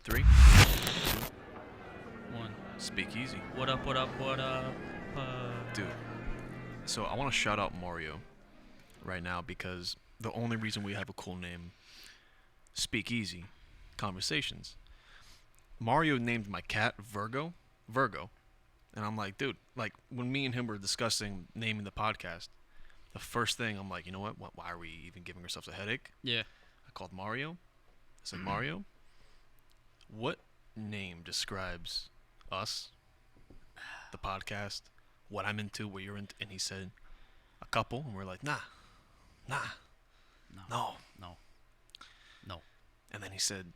3, 2, 1. Speakeasy. What up, what up, what up? Dude, so I want to shout out Mario right now because the only reason we have a cool name, Speakeasy Conversations. Mario named my cat Virgo. And I'm like, dude, like when me and him were discussing naming the podcast, the first thing I'm like, you know what? Why are we even giving ourselves a headache? Yeah. I called Mario. I said, Mario, what name describes us, the podcast, what I'm into, what you're into? And he said, a couple. And we're like, nah. No. And then he said,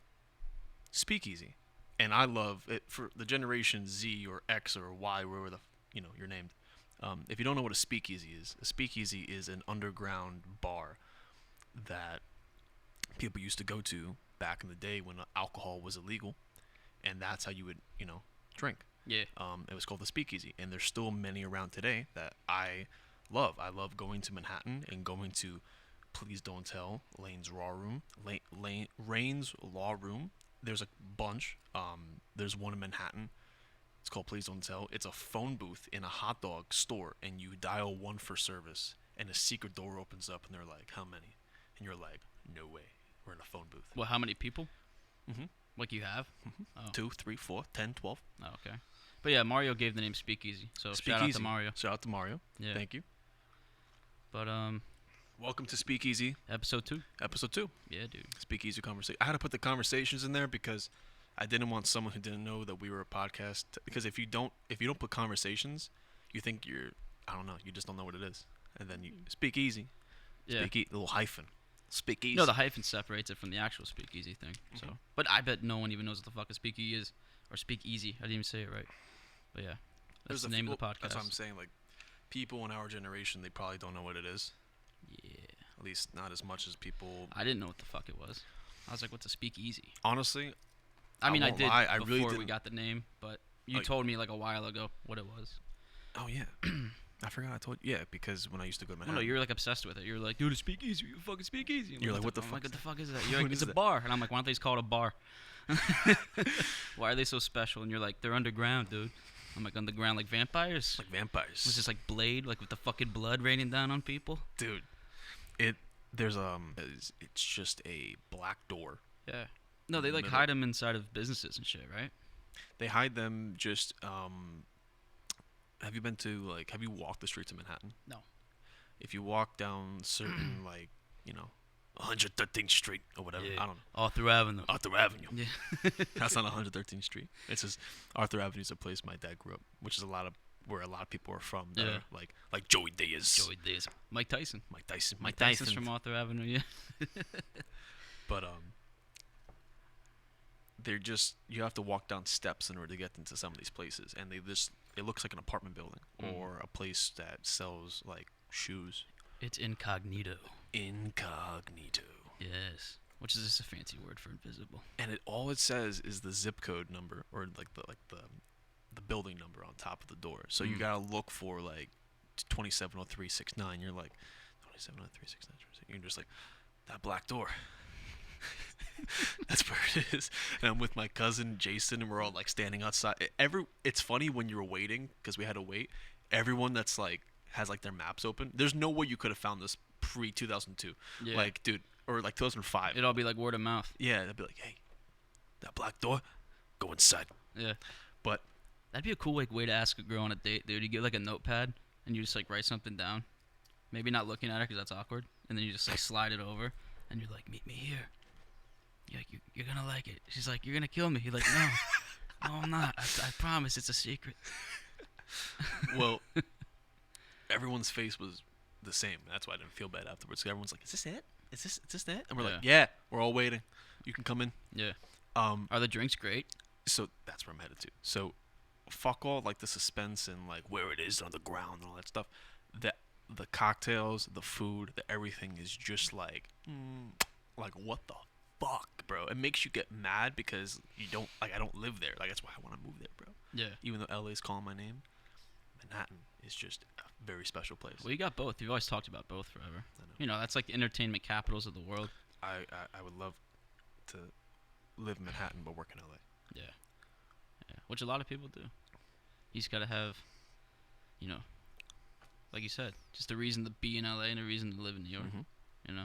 Speakeasy. And I love it for the generation Z or X or Y, wherever you're named. If you don't know what a speakeasy is an underground bar that people used to go to back in the day when alcohol was illegal, and that's how you would, drink. Yeah. It was called the Speakeasy, and there's still many around today that I love. I love going to Manhattan and going to Please Don't Tell, Lane's Raw Room, Rain's Law Room. There's a bunch. There's one in Manhattan. It's called Please Don't Tell. It's a phone booth in a hot dog store, and you dial 1 for service, and a secret door opens up, and they're like, how many? And you're like, no way. We're in a phone booth. Well, how many people? Mm-hmm. Like you have? Mm-hmm. Oh. 2, 3, 4, 10, 12. Oh, okay. But yeah, Mario gave the name Speakeasy, so shout out to Mario. Shout out to Mario. Yeah. Thank you. But welcome to Speakeasy. Episode 2. Episode 2. Yeah, dude. Speakeasy conversation. I had to put the conversations in there because I didn't want someone who didn't know that we were a podcast. Because if you don't put conversations, you think you just don't know what it is. And then you speak easy. Yeah. Little hyphen. Speakeasy. No, the hyphen separates it from the actual speakeasy thing. Mm-hmm. So, but I bet no one even knows what the fuck a speakeasy is or speakeasy. I didn't even say it right. But yeah, that's the name of the podcast. That's what I'm saying. Like, people in our generation, they probably don't know what it is. Yeah. At least not as much as people. I didn't know what the fuck it was. I was like, "What's a speakeasy?" Honestly, I mean, I won't did lie, before really we got the name, but you told me like a while ago what it was. Oh yeah. I forgot I told you. Yeah, because when I used to go to Manhattan. Well, no, you're like obsessed with it. You're like, dude, a speakeasy. You fucking speakeasy. You're like, what the fuck? fuck? Like, what the fuck is that? You're like, it's a bar. And I'm like, why don't they just call it a bar? Why are they so special? And you're like, they're underground, dude. I'm like, underground like vampires? Like vampires. It's just like Blade, like with the fucking blood raining down on people? Dude, it's just a black door. Yeah. No, they like hide them inside of businesses and shit, right? They hide them just, have you walked the streets of Manhattan? No. If you walk down certain, 113th Street or whatever, Yeah. I don't know. Arthur Avenue. Arthur Avenue. Yeah. That's not 113th Street. It's just, Arthur Avenue is a place my dad grew up, which is where a lot of people are from. Yeah. Like Joey Diaz. Joey Diaz. Mike Tyson. Mike Tyson. Mike Tyson's from Arthur Avenue, yeah. But, they're just, you have to walk down steps in order to get into some of these places, and it looks like an apartment building or a place that sells like shoes. It's incognito. Incognito. Yes. Which is just a fancy word for invisible. And all it says is the zip code number or the building number on top of the door. So you gotta look for like 270369. You're like 270369. You're just like that black door. That's where it is. And I'm with my cousin Jason, and we're all like standing outside. It's funny when you're waiting because we had to wait. Everyone that's like has like their maps open. There's no way you could have found this pre 2002. Yeah. Like, dude, or like 2005. It'd all be like word of mouth. Yeah, they'd be like, hey, that black door, go inside. Yeah. But that'd be a cool way to ask a girl on a date, dude. You get like a notepad and you just like write something down. Maybe not looking at her because that's awkward. And then you just like slide it over and you're like, meet me here. You're like, you're gonna like it. She's like, you're gonna kill me. You're like, no, I'm not. I promise, it's a secret. Well, everyone's face was the same. That's why I didn't feel bad afterwards. So everyone's like, is this it? Is this it? And we're like, yeah, we're all waiting. You can come in. Yeah. Are the drinks great? So that's where I'm headed to. So fuck all like the suspense and like where it is on the ground and all that stuff. The cocktails, the food, the everything is just like what the fuck, bro? It makes you get mad because I don't live there. Like, that's why I want to move there, bro. Yeah. Even though LA's calling my name, Manhattan is just a very special place. Well, you got both. You've always talked about both forever. I know. You know, that's like the entertainment capitals of the world. I would love to live in Manhattan but work in LA. which a lot of people do. You just gotta have, you know, like you said, just a reason to be in LA and a reason to live in New York. Mm-hmm. You know.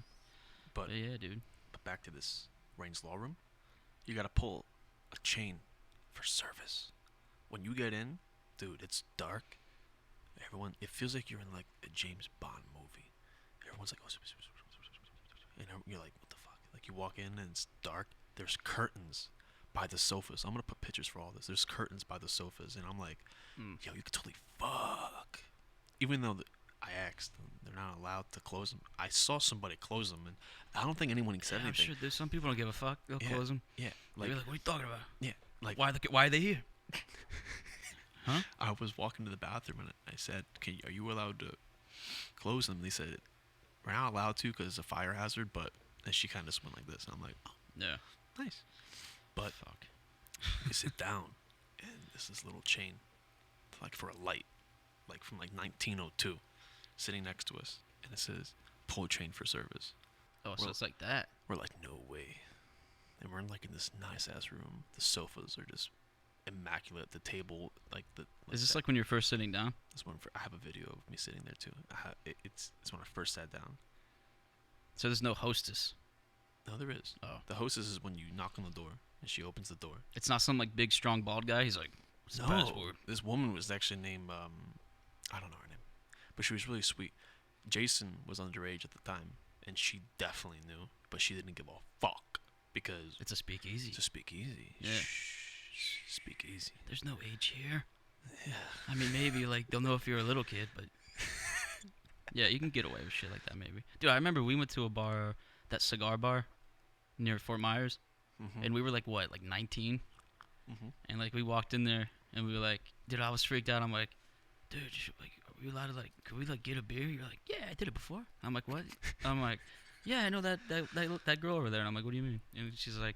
But yeah, dude. But back to this Rain's Law Room. You gotta pull a chain for service. When you get in, dude, it's dark. Everyone, it feels like you're in like a James Bond movie. Everyone's like, and you're like, what the fuck? Like you walk in and it's dark. There's curtains by the sofas. I'm gonna put pictures for all this. There's curtains by the sofas, and I'm like, yo, you could totally fuck. Even though I asked, they're not allowed to close them. I saw somebody close them, and I don't think anyone said anything. I'm sure there's some people don't give a fuck. They'll close them. Yeah, like, what are you talking about? Yeah, like why are they here? Huh? I was walking to the bathroom and I said, are you allowed to close them? They said, we're not allowed to because it's a fire hazard, but and she kind of just went like this. And I'm like, oh, yeah, nice. But fuck. we sit down and there's this little chain, like for a light, like from like 1902, sitting next to us. And it says, pull chain for service. Oh, so it's like that. We're like, no way. And we're in like in this nice ass room. The sofas are just immaculate. The table, like the. Like is this like when you're first sitting down? This one I have a video of me sitting there too. It's when I first sat down. So there's no hostess. No, there is. Oh. The hostess is when you knock on the door and she opens the door. It's not some like big strong bald guy. He's like, what's the password? This woman was actually named I don't know her name, but she was really sweet. Jason was underage at the time, and she definitely knew, but she didn't give a fuck because it's a speakeasy. It's a speakeasy. Yeah. Speakeasy. There's no age here. Yeah. I mean, maybe like they'll know if you're a little kid, but yeah, you can get away with shit like that maybe. Dude, I remember we went to a bar, that Cigar Bar, near Fort Myers, and we were like what, like 19, and like we walked in there and we were like, dude, I was freaked out. I'm like, dude, like, are we allowed to like, could we like get a beer? You're like, yeah, I did it before. I'm like, what? I'm like, yeah, I know that girl over there. And I'm like, what do you mean? And she's like,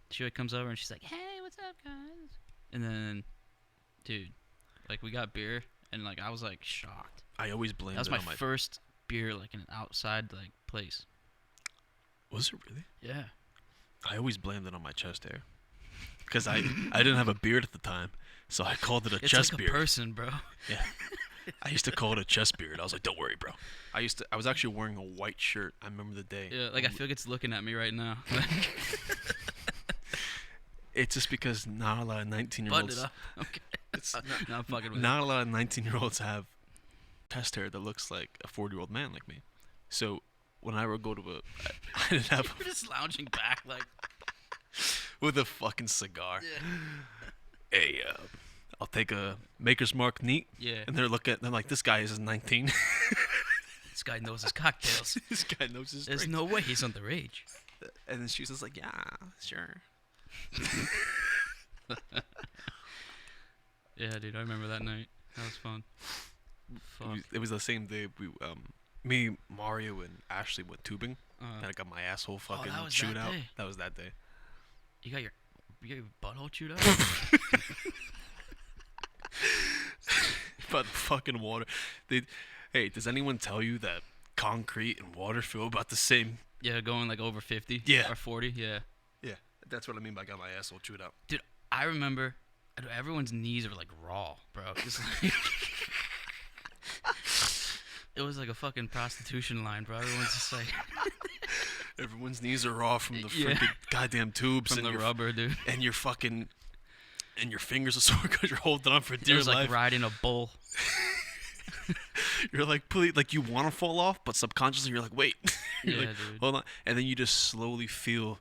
she like comes over and she's like, hey, what's up, guys? And then, dude, like we got beer and like I was like shocked. I always blamed that was it my on my first beer like in an outside like place. Was it really? Yeah. I always blamed it on my chest hair because I didn't have a beard at the time, so I called it a chest like beard. A person, bro. Yeah. I used to call it a chest beard. I was like, don't worry, bro. I was actually wearing a white shirt. I remember the day. Yeah, like I feel like it's looking at me right now. It's just because not a lot of 19-year-olds. Button it up. Okay. It's not fucking with not a lot of 19-year-olds have chest hair that looks like a 40-year-old man like me. So when I would go to I didn't have. You're just lounging back like with a fucking cigar. Yeah. Hey, I'll take a Maker's Mark neat. Yeah. And they're like, this guy is 19. This guy knows his cocktails. This guy knows his There's drinks. no way he's underage. And then she was just like, yeah, sure. Yeah, dude, I remember that night. That was fun. Fuck. It was the same day me, Mario, and Ashley went tubing. And I got my asshole fucking chewed out. That was that day. You got your butthole chewed out? By the fucking water. Hey, does anyone tell you that concrete and water feel about the same? Yeah, going like over 50. Yeah. Or 40. Yeah. Yeah, that's what I mean by got my asshole chewed out. Dude, I remember everyone's knees are like raw, bro. Just like it was like a fucking prostitution line, bro. Everyone's just like everyone's knees are raw from the freaking goddamn tubes from the rubber, dude. And your fucking your fingers are sore because you're holding on for dear life. It was like riding a bull. You're like, please, like you want to fall off, but subconsciously you're like, wait. You're like, dude. Hold on, and then you just slowly feel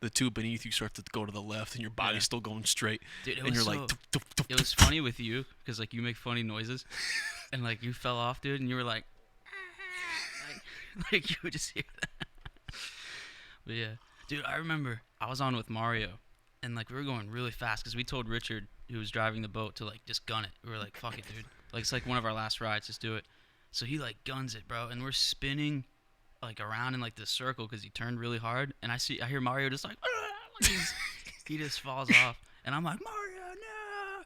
the tube beneath you start to go to the left, and your body's still going straight. Dude, and you're like, it was funny with you because like you make funny noises, and like you fell off, dude, and you were like like you would just hear that. But yeah, dude, I remember I was on with Mario, and like we were going really fast because we told Richard, who was driving the boat, to like just gun it. We were like, fuck it, dude. Like it's like one of our last rides, just do it. So he like guns it, bro, and we're spinning like around in like this circle because he turned really hard, and I hear Mario just like he just falls off, and I'm like, Mario, no!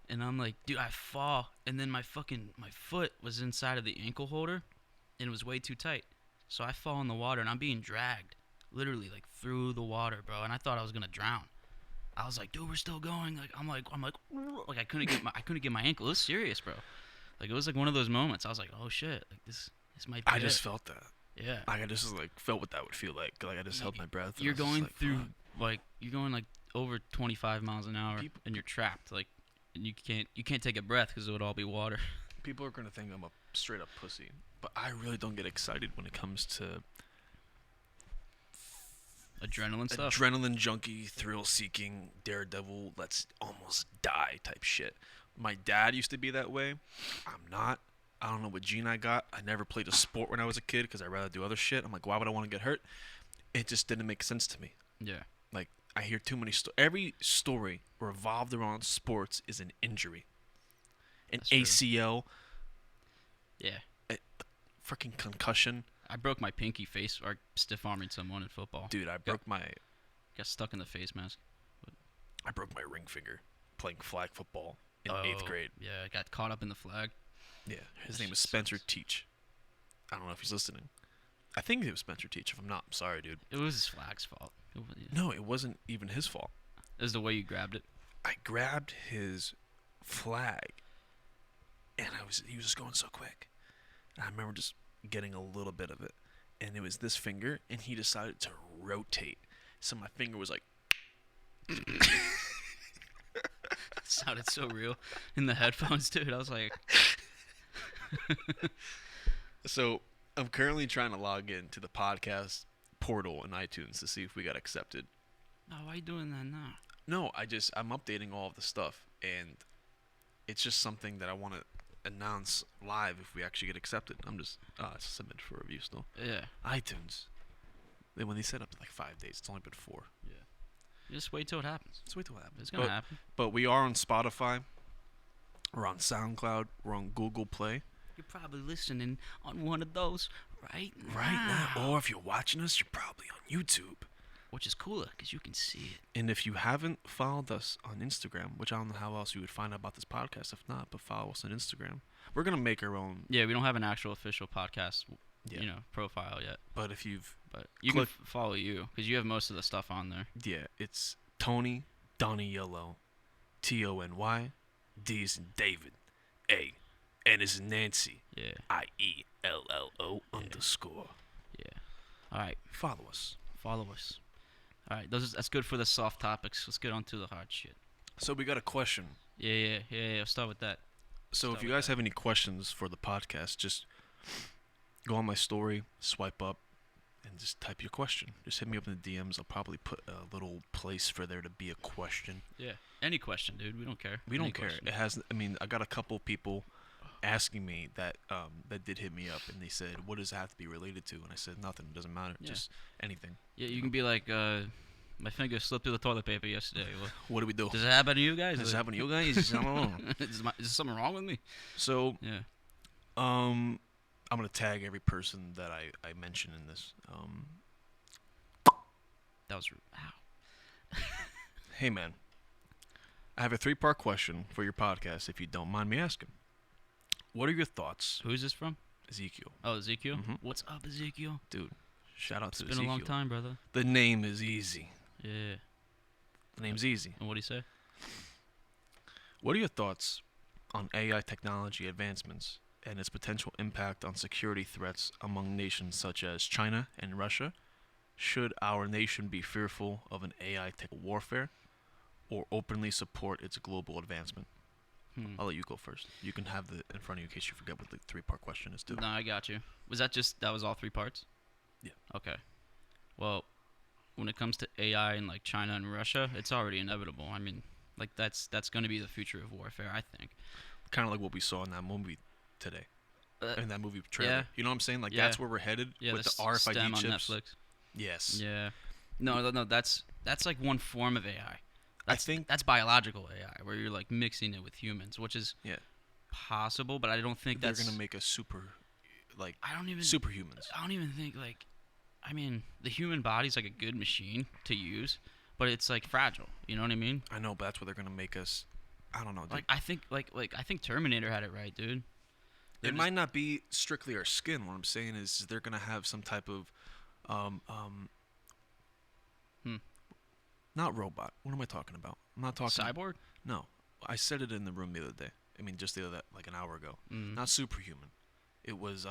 And I'm like, dude, I fall, and then my foot was inside of the ankle holder, and it was way too tight, so I fall in the water, and I'm being dragged, literally like through the water, bro, and I thought I was gonna drown. I was like, dude, we're still going. Like, I'm like, I couldn't get my ankle. It was serious, bro. Like, it was like one of those moments. I was like, oh shit, like this might be I it. just felt that. Yeah. I just like felt what that would feel like. Like I just held my breath. And You're I was just going like, through fuck. like you're going like over 25 miles an hour, People- and you're trapped. Like, and you can't take a breath because it would all be water. People are gonna think I'm a straight up pussy, but I really don't get excited when it comes to Adrenaline stuff. adrenaline junkie, thrill seeking, daredevil, let's almost die type shit. My dad used to be that way. I'm not. I don't know what gene I got. I never played a sport when I was a kid because I'd rather do other shit. I'm like, why would I want to get hurt? It just didn't make sense to me. Yeah. Like, I hear too many every story revolved around sports is an injury. An That's true. ACL, Yeah. freaking concussion. I broke my pinky face or stiff arming someone in football. Dude, I broke my Got stuck in the face mask. ring finger playing flag football in Oh, 8th grade. Yeah, I got caught up in the flag. Yeah, his That name is shit Spencer sucks. Teach. I don't know if he's listening. I think it was Spencer Teach. If I'm not, I'm sorry, dude. It was his flag's fault. It No, it wasn't even his fault. was the way you grabbed it. I grabbed his flag, and he was just going so quick. And I remember just getting a little bit of it, and it was this finger, and he decided to rotate. So my finger was like, It sounded so real in the headphones, dude. I was like, so I'm currently trying to log into the podcast portal in iTunes to see if we got accepted. "No, why you doing that now?" No, I'm updating all of the stuff, and it's just something that I want to announce live if we actually get accepted. I'm just it's submitted for review still. Yeah. iTunes. Then when they set up like 5 days, it's only been 4. Yeah. Just wait till it happens. Let's wait till it happens. It's gonna happen. But we are on Spotify. We're on SoundCloud. We're on Google Play. You're probably listening on one of those right Right now. Or if you're watching us, you're probably on YouTube. Which is cooler because you can see it. And if you haven't followed us on Instagram, which I don't know how else you would find out about this podcast if not, but follow us on Instagram. We're going to make our own. Yeah, we don't have an actual official podcast, Yeah. profile yet. But if you've. But you can follow you because you have most of the stuff on there. Yeah, it's Tony, Donnie Yellow, Tony, D is in David, A, N is in Nancy, Yeah. IELLO _ Yeah. All right. Follow us. Follow us. All right. That's good for the soft topics. Let's get on to the hard shit. So we got a question. Yeah. I'll start with that. So Start if you with guys that. have any questions for the podcast, just go on my story, swipe up, and just type your question. Just hit me up in the DMs. I'll probably put a little place for there to be a question. Yeah. Any question, dude. We don't care. We Any don't care. question. It has. I mean, I got a couple people asking me that that did hit me up, and they said, "What does it have to be related to?" And I said, "Nothing. It doesn't matter. Yeah. Just anything." Yeah, you can be like, my finger slipped through the toilet paper yesterday. What do we do? Does it happen to you guys? Does it happen to you guys? I don't know. is there something wrong with me? So, Yeah. I'm gonna tag every person that I mention in this. That was ow. Hey man, I have a 3-part question for your podcast. If you don't mind me asking, what are your thoughts, Who's this from? Ezekiel? Oh, Ezekiel. Mhm. What's up, Ezekiel? Dude, shout out It's to been Ezekiel. a long time, brother. The name is easy. Yeah. The name's easy. And what'd he say? What are your thoughts on AI technology advancements and its potential impact on security threats among nations such as China and Russia? Should our nation be fearful of an AI tech warfare or openly support its global advancement? I'll let you go first. You can have it in front of you in case you forget what the 3-part question is, too. No, I got you. That was all 3 parts? Yeah. Okay. Well, when it comes to AI in like China and Russia, it's already inevitable. I mean, like that's going to be the future of warfare, I think. Kind of like what we saw in that movie today. In that movie trailer. yeah. You know what I'm saying? Like, Yeah. that's where we're headed Yeah, with the STEM RFID on chips. Netflix. Yes. Yeah. No, that's like one form of AI. That's, think- that's biological AI, where you're like mixing it with humans, which is Yeah. possible, but I don't think They're that's. going to make us I don't even. superhumans. I don't even think like. I mean, the human body's like a good machine to use, but it's like fragile. You know what I mean? I know, but that's what they're going to make us. I don't know. Dude. Like I think I think Terminator had it right, dude. It might not be strictly our skin. What I'm saying is they're gonna have some type of Not robot. What am I talking about? I'm not talking. Cyborg? No, I said it in the room the other day. I mean, just the other like an hour ago. Mm. Not superhuman. It was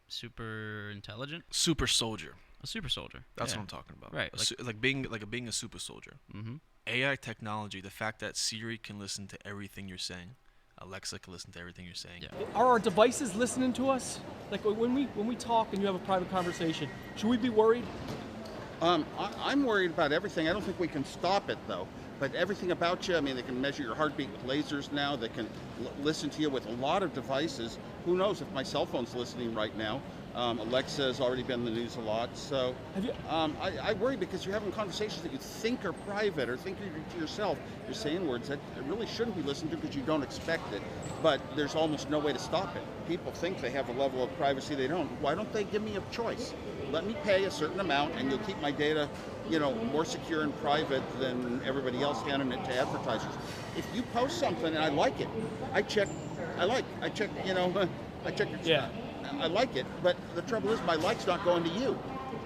Super intelligent? super soldier. A super soldier. That's yeah. what I'm talking about. Right. Like being a super soldier. Mm-hmm. AI technology, the fact that Siri can listen to everything you're saying, Alexa can listen to everything you're saying. Yeah. Are our devices listening to us? Like when we talk and you have a private conversation, should we be worried? I'm worried about everything. I don't think we can stop it though. But everything about you, I mean, they can measure your heartbeat with lasers now. They can listen to you with a lot of devices. Who knows if my cell phone's listening right now? Alexa has already been in the news a lot. So Have you? I worry because you're having conversations that you think are private or think you're to yourself. You're saying words that really shouldn't be listened to because you don't expect it. But there's almost no way to stop it. People think they have a level of privacy they don't. Why don't they give me a choice? Let me pay a certain amount and you'll keep my data, more secure and private than everybody else handing it to advertisers. If you post something and I like it, I check, I check, I check your Yeah. I like it, but the trouble is my like's not going to you.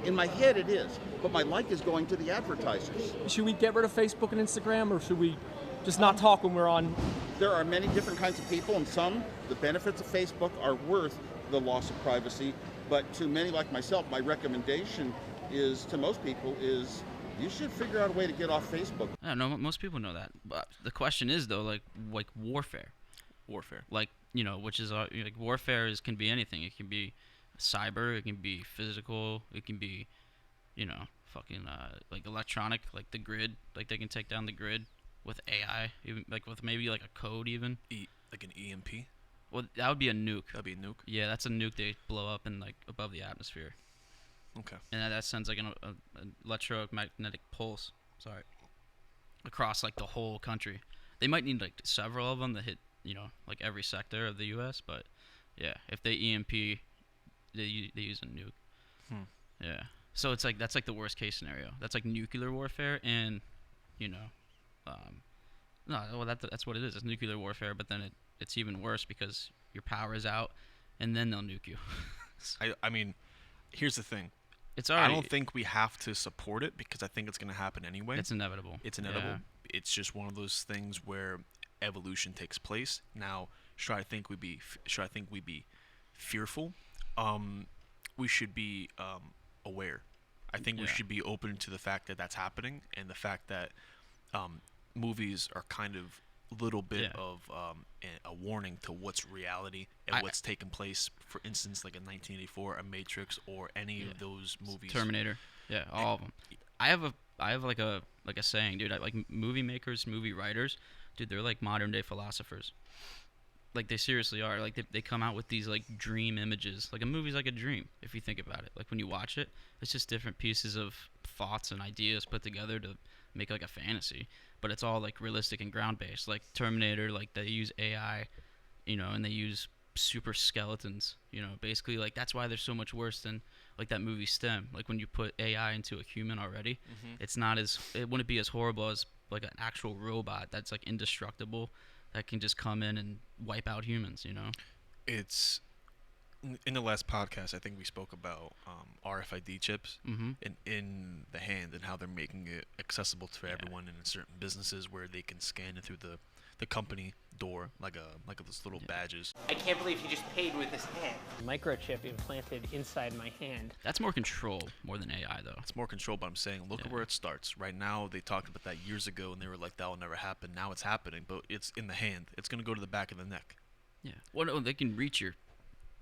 In my head it is, but my like is going to the advertisers. Should we get rid of Facebook and Instagram, or should we just not talk when we're on? There are many different kinds of people, and some, the benefits of Facebook are worth the loss of privacy, but to many like myself, my recommendation is, to most people, is you should figure out a way to get off Facebook. I don't know. Most people know that. But the question is, though, like warfare. Warfare. Like, which is, like, warfare can be anything. It can be cyber, it can be physical, it can be, fucking, like electronic, like the grid. Like, they can take down the grid with AI, even, like, with maybe, like, a code even. Like an EMP? Well, that would be a nuke. That'd be a nuke? Yeah, that's a nuke they blow up in, like, above the atmosphere. Okay. And that sends, like, an electromagnetic pulse, across, like, the whole country. They might need, like, several of them to hit, like, every sector of the U.S., but, yeah, if they EMP, they use a nuke. Yeah. So it's, like, that's, like, the worst case scenario. That's, like, nuclear warfare and, no, well, that's what it is. It's nuclear warfare, but then it's even worse because your power is out, and then they'll nuke you. I mean, here's the thing. It's already. I don't think we have to support it because I think it's going to happen anyway. It's inevitable. It's inevitable. Yeah. It's just one of those things where evolution takes place. Now, should I think we be fearful? We should be aware. I think we should be open to the fact that that's happening and the fact that movies are kind of a little bit of a warning to what's reality and what's taken place. For instance, like in 1984, A Matrix, or any of those movies. Terminator. Yeah, all of them. I have like a saying, dude. Like movie makers, movie writers, dude. They're like modern day philosophers. Like they seriously are. Like they come out with these like dream images. Like a movie's like a dream if you think about it. Like when you watch it, it's just different pieces of thoughts and ideas put together to make like a fantasy. But it's all like realistic and ground based. Like Terminator, like they use AI, and they use super skeletons. Basically like that's why they're so much worse than like that movie STEM. Like when you put AI into a human already, it wouldn't be as horrible as like an actual robot that's like indestructible that can just come in and wipe out humans. It's in the last podcast. I think we spoke about RFID chips in the hand and how they're making it accessible to everyone in certain businesses where they can scan it through the company door like those little badges. I can't believe he just paid with his hand. Microchip implanted inside my hand. That's more control more than AI though. It's more control, but I'm saying look at where it starts. Right now, they talked about that years ago and they were like, that will never happen. Now it's happening, but it's in the hand. It's going to go to the back of the neck. Yeah. Well, no, they can reach your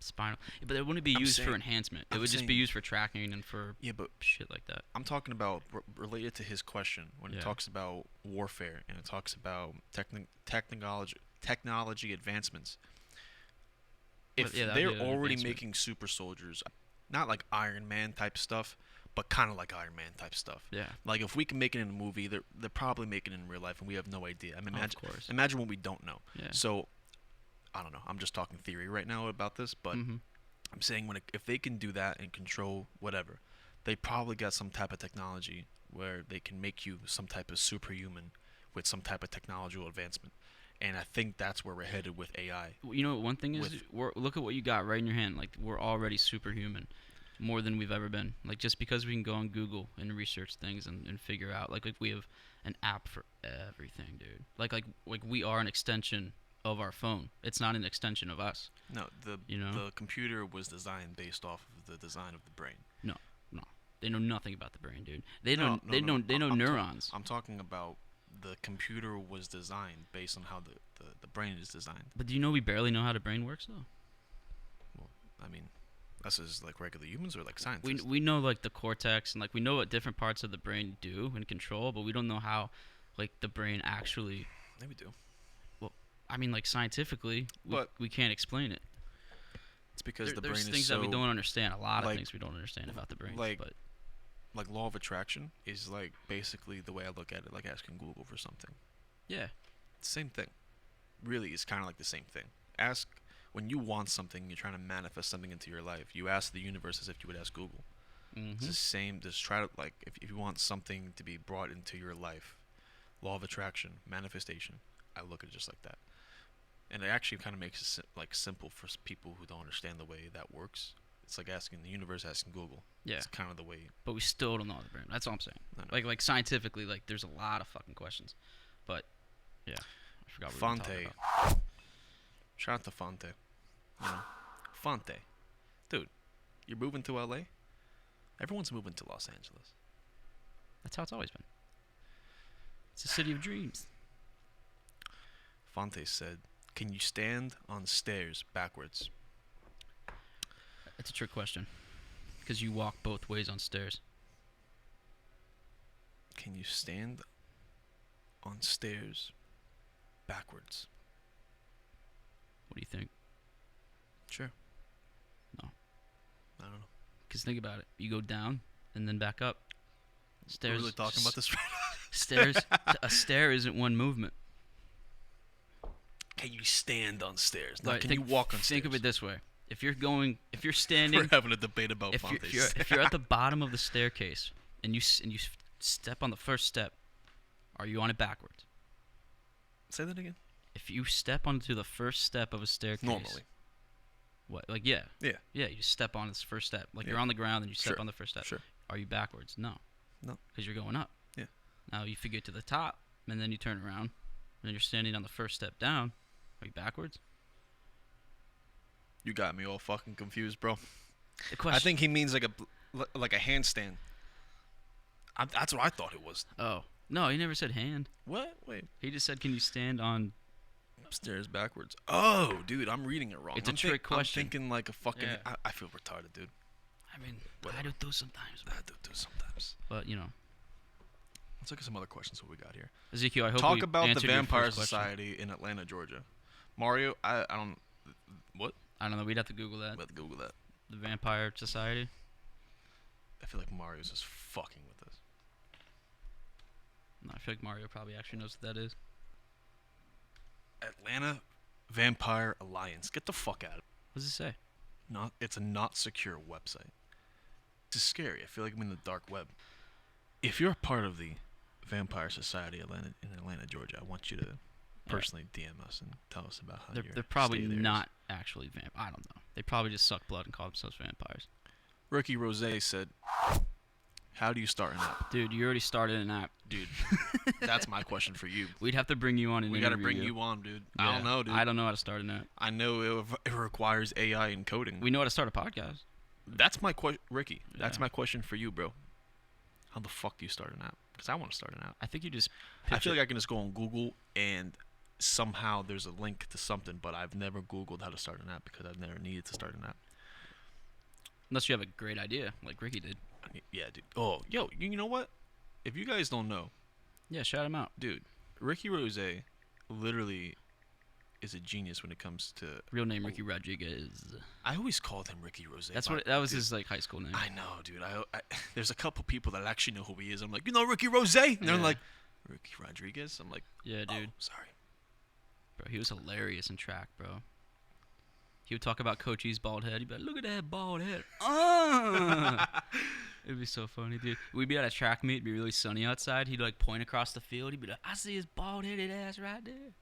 spinal, but it wouldn't be used for enhancement. It would just be used for tracking and for shit like that. I'm talking about related to his question when it talks about warfare and it talks about technology advancements. If they're already making super soldiers, not like Iron Man type stuff, but kind of like Iron Man type stuff. Yeah. Like if we can make it in a movie, they're probably making it in real life, and we have no idea. I mean, imagine what we don't know. Yeah. So I don't know. I'm just talking theory right now about this, but I'm saying if they can do that and control whatever, they probably got some type of technology where they can make you some type of superhuman with some type of technological advancement. And I think that's where we're headed with AI. One thing is, look at what you got right in your hand. Like we're already superhuman. more than we've ever been. Like, just because we can go on Google and research things and figure out, like we have an app for everything, dude. Like we are an extension of our phone. It's not an extension of us. No, the computer was designed based off of the design of the brain. No. They know nothing about the brain, dude. They know neurons. I'm talking about the computer was designed based on how the brain is designed. But do you know we barely know how the brain works, though? Well, I mean, us as like regular humans or like scientists. We know like the cortex and like we know what different parts of the brain do and control, but we don't know how like the brain actually. Yeah, we do. Well, I mean, like scientifically, we can't explain it. It's because the brain there's is things so, that we don't understand. A lot of like, things we don't understand about the brain. Like law of attraction is like basically the way I look at it, like asking Google for something. Yeah. Same thing. Really, it's kind of like the same thing. Ask when you want something, you're trying to manifest something into your life. You ask the universe as if you would ask Google. It's the same. Just try to like if you want something to be brought into your life, law of attraction, manifestation. I look at it just like that, and it actually kind of makes it like simple for people who don't understand the way that works. It's like asking the universe, asking Google. Yeah. It's kind of the way. But we still don't know the brain. That's all I'm saying. Like scientifically, like there's a lot of fucking questions. But yeah, I forgot what we were talking about. Shout out to Fonte. You know, Fonte, dude, you're moving to LA. Everyone's moving to Los Angeles. That's how it's always been. It's a city of dreams. Fonte said, "Can you stand on stairs backwards?" It's a trick question. Because you walk both ways on stairs. Can you stand on stairs backwards? What do you think? Sure. No. I don't know. Because think about it. You go down and then back up. Stairs. We're really talking about this right now. Stairs. A stair isn't one movement. Can you stand on stairs? Right, Can you walk on stairs? Think of it this way. If you're standing. We're having a debate about Fonte. If you're at the bottom of the staircase and you step on the first step, are you on it backwards? Say that again. If you step onto the first step of a staircase. Normally. What? Like, yeah. Yeah. Yeah, you step on this first step. Like, Yeah. you're on the ground and you step Sure. on the first step. Sure. Are you backwards? No. No. Because you're going up. Yeah. Now you figure to the top, and then you turn around, and you're standing on the first step down. Are you backwards? You got me all fucking confused, bro. The question. I think he means like a handstand. That's what I thought it was. Oh. No, he never said hand. What? Wait. He just said, can you stand on... Upstairs backwards. Oh, dude, I'm reading it wrong. It's a trick question. I'm thinking like a fucking... Yeah. I feel retarded, dude. I mean, Whatever. I do too sometimes. I do sometimes. But, you know. Let's look at some other questions what we got here. Ezekiel, I hope Talk we about the answered your Vampire first question. Society in Atlanta, Georgia. Mario, I don't... What? I don't know. We'd have to Google that. I'm about to Google that. The Vampire Society. I feel like Mario's just fucking with us. No, I feel like Mario probably actually knows what that is. Atlanta Vampire Alliance. Get the fuck out of it. What does it say? It's a not secure website. This is scary. I feel like I'm in the dark web. If you're a part of the Vampire Society in Atlanta, Georgia, I want you to personally DM us and tell us about how They're probably not actually I don't know. They probably just suck blood and call themselves vampires. Ricky Rose said, "How do you start an app?" Dude, you already started an app. Dude, that's my question for you. We'd have to bring you on and We got to interview bring you on, dude. Yeah, I don't know, dude. I don't know how to start an app. I know it requires AI and coding. We know how to start a podcast. That's my question, Ricky. That's Yeah. my question for you, bro. How the fuck do you start an app? Because I want to start an app. I think you just I feel like I can just go on Google and somehow there's a link to something, but I've never Googled how to start an app because I've never needed to start an app. unless you have a great idea, like Ricky did. Yeah, dude. Oh, yo, you know what? If you guys don't know, Yeah, shout him out. dude, Ricky Rose literally is a genius when it comes to. Real name Ricky Rodriguez. I always called him Ricky Rose. That was his like high school name. I know, dude. I there's a couple people that actually know who he is. I'm like, you know, Ricky Rose, and they're Yeah. like, Ricky Rodriguez. I'm like, Yeah, dude. Oh, sorry. Bro, he was hilarious in track, bro. He would talk about Coach E's bald head. He'd be like, look at that bald head. It'd be so funny, dude. We'd be at a track meet. It'd be really sunny outside. He'd like point across the field. He'd be like, I see his bald-headed ass right there.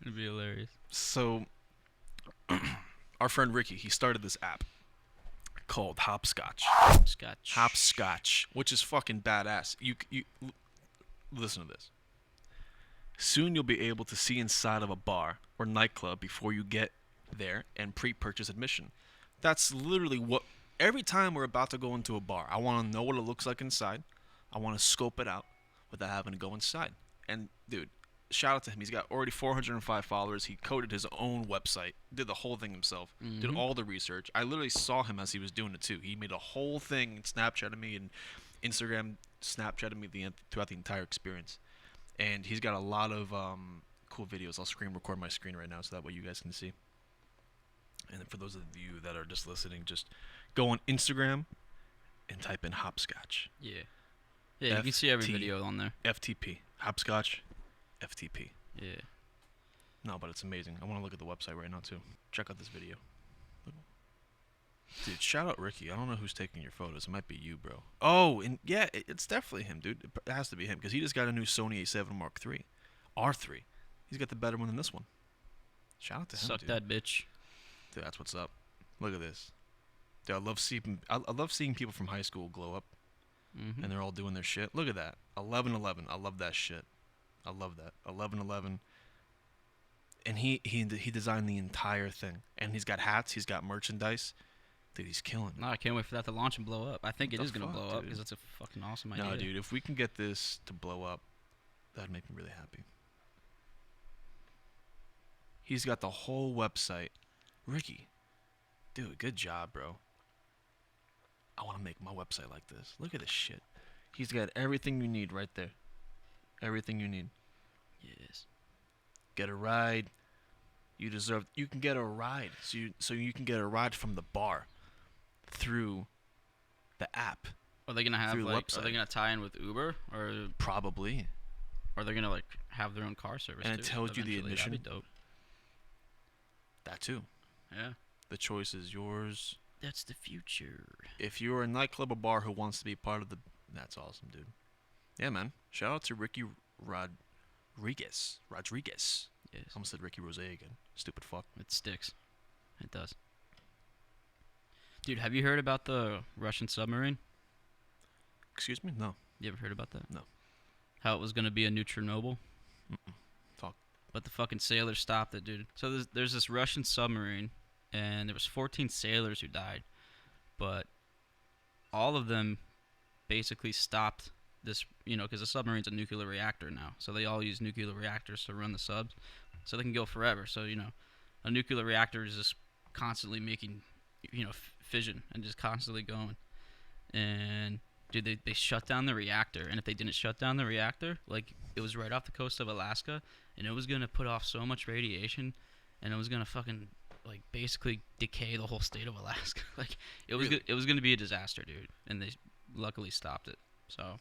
It'd be hilarious. So, our friend Ricky, he started this app. called Hopscotch. Scotch. Hopscotch, which is fucking badass. You listen to this. Soon you'll be able to see inside of a bar or nightclub before you get there and pre-purchase admission. That's literally what. Every time we're about to go into a bar, I want to know what it looks like inside. I want to scope it out without having to go inside. And dude, shout out to him. He's got already 405 followers. He coded his own website, did the whole thing himself, did all the research. I literally saw him as he was doing it too. He made a whole thing and Snapchatted me and Instagram Snapchatted me throughout the entire experience. And he's got a lot of cool videos. I'll screen record my screen right now so that way you guys can see. And for those of you that are just listening, just go on Instagram and type in Hopscotch. Yeah. Yeah, you can see every video on there. FTP. Hopscotch. FTP. Yeah. No, but it's amazing. I want to look at the website right now, too. Check out this video. Dude, shout out Ricky. I don't know who's taking your photos. It might be you, bro. Oh, and yeah, it's definitely him, dude. It has to be him because he just got a new Sony A7 Mark III. R3. He's got the better one than this one. Shout out to him, Suck dude. that bitch. Dude, that's what's up. Look at this. Dude, I love seeing people from high school glow up, and they're all doing their shit. Look at that. 11/11. I love that shit. I love that. 11/11. And he designed the entire thing, and he's got hats. He's got merchandise. Dude, he's killing it. No, I can't wait for that to launch and blow up. I think it What is the going to fuck, blow up dude? because it's a fucking awesome idea. No, dude, if we can get this to blow up, that'd make me really happy. He's got the whole website. Ricky, dude, good job, bro. I want to make my website like this. Look at this shit. He's got everything you need right there. Everything you need. Yes. Get a ride. You can get a ride. So you can get a ride from the bar through the app. Are they going to have, Through the like, are website. they going to tie in with Uber? Or Probably. are they going to, like, have their own car service, And too, it tells you the eventually? That'd admission. be dope. That too. Yeah. The choice is yours. That's the future. If you're a nightclub or bar who wants to be part of the... That's awesome, dude. Yeah, man. Shout out to Ricky Rodriguez. Yes. I almost said Ricky Rose again. Stupid fuck. It sticks. It does. Dude, have you heard about the Russian submarine? Excuse me? No. You ever heard about that? No. How it was going to be a new Chernobyl? Talk. But the fucking sailors stopped it, dude. So there's this Russian submarine, and there was 14 sailors who died. But all of them basically stopped this, because a submarine's a nuclear reactor now. So they all use nuclear reactors to run the subs. So they can go forever. So, a nuclear reactor is just constantly making, fission and just constantly going. And, dude, they shut down the reactor. And if they didn't shut down the reactor, like, it was right off the coast of Alaska, and it was going to put off so much radiation, and it was going to fucking, like, basically decay the whole state of Alaska. Like, it was Really? it was going to be a disaster, dude. And they luckily stopped it. So,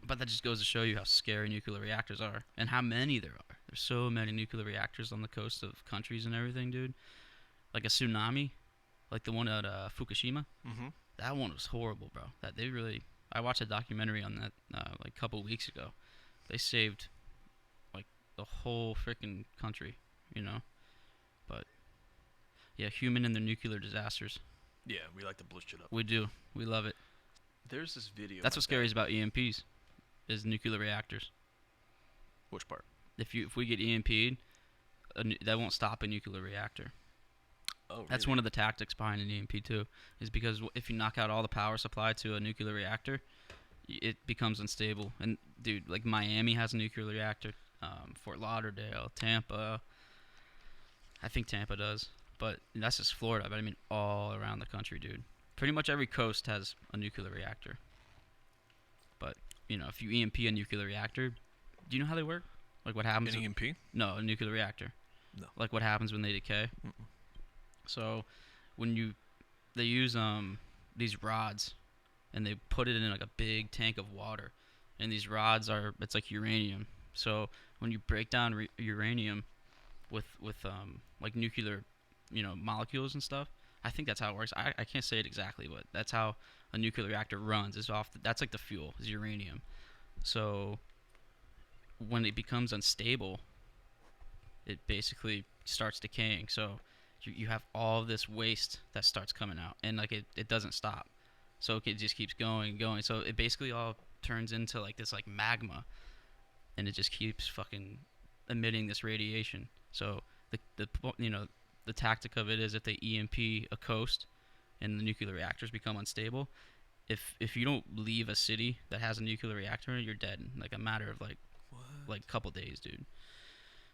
but that just goes to show you how scary nuclear reactors are and how many there are. There's so many nuclear reactors on the coast of countries and everything, dude. Like a tsunami, like the one at Fukushima. Mm-hmm. That one was horrible, bro. I watched a documentary on that like a couple weeks ago. They saved like the whole freaking country, But yeah, human and their nuclear disasters. Yeah, we like to blow shit up. We do. We love it. There's this video. That's what's scary about EMPs, is nuclear reactors. Which part? If we get EMP'd, that won't stop a nuclear reactor. Oh, really? That's one of the tactics behind an EMP too, is because if you knock out all the power supply to a nuclear reactor, it becomes unstable. And dude, like Miami has a nuclear reactor, Fort Lauderdale, Tampa. I think Tampa does, but that's just Florida. But I mean, all around the country, dude. Pretty much every coast has a nuclear reactor. But if you EMP a nuclear reactor, do you know how they work? Like what happens? An EMP? No, a nuclear reactor. No. Like what happens when they decay? Mm-mm. So, when they use these rods, and they put it in like a big tank of water, and these rods it's like uranium. So when you break down uranium with like nuclear, molecules and stuff, I think that's how it works. I can't say it exactly, but that's how a nuclear reactor runs. That's like the fuel, is uranium. So when it becomes unstable, it basically starts decaying. So you have all this waste that starts coming out, and like it doesn't stop, so it just keeps going and going. So it basically all turns into like this like magma, and it just keeps fucking emitting this radiation. So the tactic of it is if they EMP a coast and the nuclear reactors become unstable, if you don't leave a city that has a nuclear reactor, you're dead in like a matter of like a couple days, dude.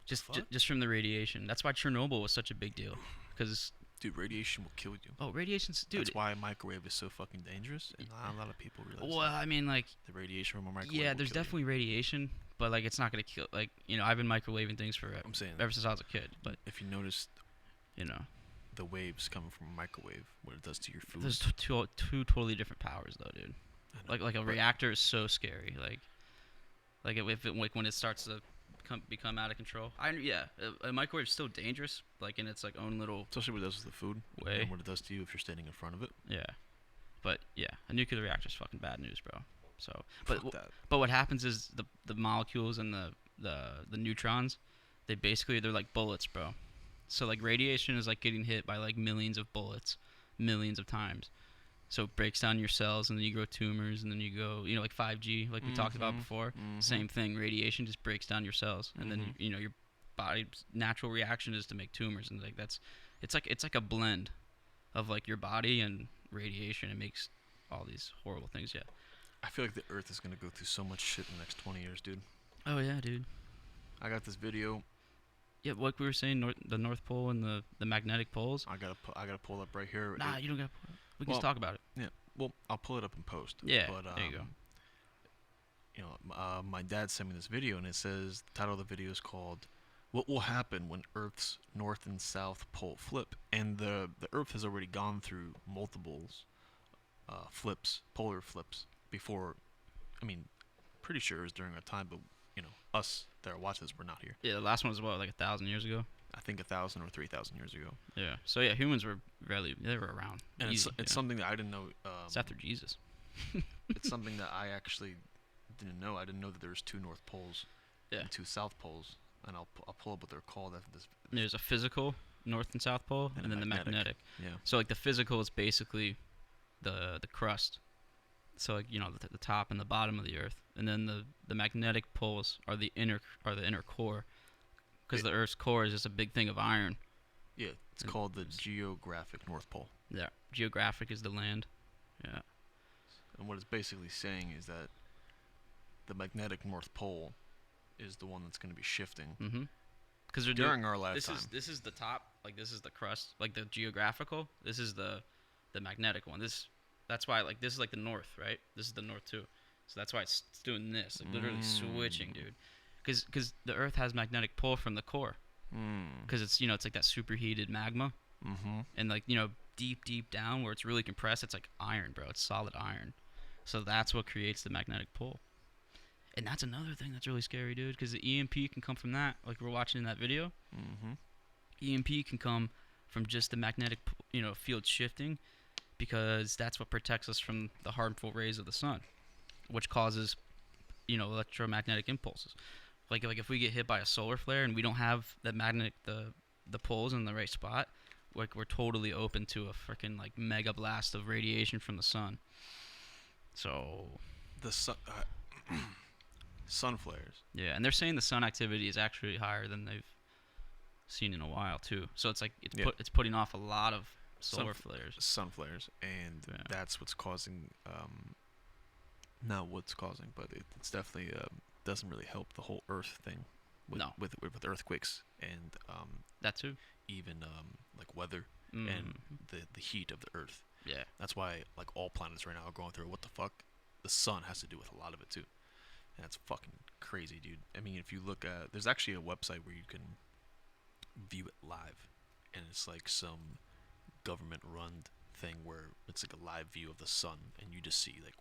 Just from the radiation. That's why Chernobyl was such a big deal, because Dude, radiation will kill you. oh, radiation's dude. That's why a microwave is so fucking dangerous, and not a lot of people realize Well, that. I mean, like, The radiation from a microwave yeah, will there's kill you. definitely radiation, but like it's not gonna kill. Like, you know, I've been microwaving things for I'm saying, ever since I was a kid, but if you notice you know, the waves coming from a microwave, what it does to your food. there's two totally different powers though, dude. I know, Like a but reactor is so scary. Like when it starts to become out of control. A microwave is still dangerous, like in its like own little especially what it does to the food, way. and what it does to you if you're standing in front of it. Yeah, but yeah, a nuclear reactor is fucking bad news, bro. So, Fuck but that. but what happens is the molecules and the neutrons, they're like bullets, bro. So like radiation is like getting hit by like millions of bullets, millions of times. So it breaks down your cells, and then you grow tumors, and then you go, you know, like 5G, like we talked about before. Same thing. Radiation just breaks down your cells, and then you know your body's natural reaction is to make tumors, and like it's like a blend of like your body and radiation. It makes all these horrible things. Yeah. I feel like the Earth is gonna go through so much shit in the next 20 years, dude. Oh yeah, dude. I got this video. Yeah, like we were saying, the North Pole and the magnetic poles. I gotta pull up right here. Nah, you don't got. We can just talk about it. Yeah. Well, I'll pull it up in post. Yeah. But, there you go. You know, my dad sent me this video, and it says the title of the video is called "What Will Happen When Earth's North and South Pole Flip." And the Earth has already gone through multiples polar flips before. I mean, pretty sure it was during our time, but you know, us that are watching this, we're not here. Yeah, the last one was what, like 1,000 years ago. I think 1,000 or 3,000 years ago. Yeah. So yeah, humans were they were around. And Easy, it's yeah. something that I didn't know. It's after Jesus. It's something that I actually didn't know. I didn't know that there was two North Poles Yeah. and two South Poles. And I'll pull up what they're called after this. There's a physical North and South Pole, and then the magnetic. Yeah. So like the physical is basically the crust. So like, you know, the top and the bottom of the Earth, and then the magnetic poles are the inner core, because the Earth's core is just a big thing of iron. Yeah, it's called the geographic North Pole. Yeah. Geographic is the land. Yeah. And what it's basically saying is that the magnetic North Pole is the one that's going to be shifting Mm-hmm. Because during our lifetime. This is the top, like this is the crust, like the geographical. This is the magnetic one. That's why like this is like the north, right? This is the north too. So that's why it's doing this, like literally switching, dude. Because the Earth has magnetic pull from the core. Because it's, you know, it's like that superheated magma. Mm-hmm. And like, you know, deep down where it's really compressed, it's like iron, bro. It's solid iron. So that's what creates the magnetic pull. And that's another thing that's really scary, dude, because the EMP can come from that, like we're watching in that video. Mm-hmm. EMP can come from just the magnetic, you know, field shifting, because that's what protects us from the harmful rays of the sun, which causes, you know, electromagnetic impulses. Like if we get hit by a solar flare and we don't have the poles in the right spot, like we're totally open to a freaking like mega blast of radiation from the sun. So The sun, sun flares. yeah, and they're saying the sun activity is actually higher than they've seen in a while too. So it's like it's putting off a lot of solar flares. Sun flares, and Yeah. that's what's causing. Not what's causing, but it's definitely doesn't really help the whole Earth thing. With earthquakes and That too. even like weather and the heat of the Earth. Yeah. That's why like all planets right now are going through what the fuck. The sun has to do with a lot of it too. And that's fucking crazy, dude. I mean, if you look at, there's actually a website where you can view it live, and it's like some government-run thing where it's like a live view of the sun, and you just see like,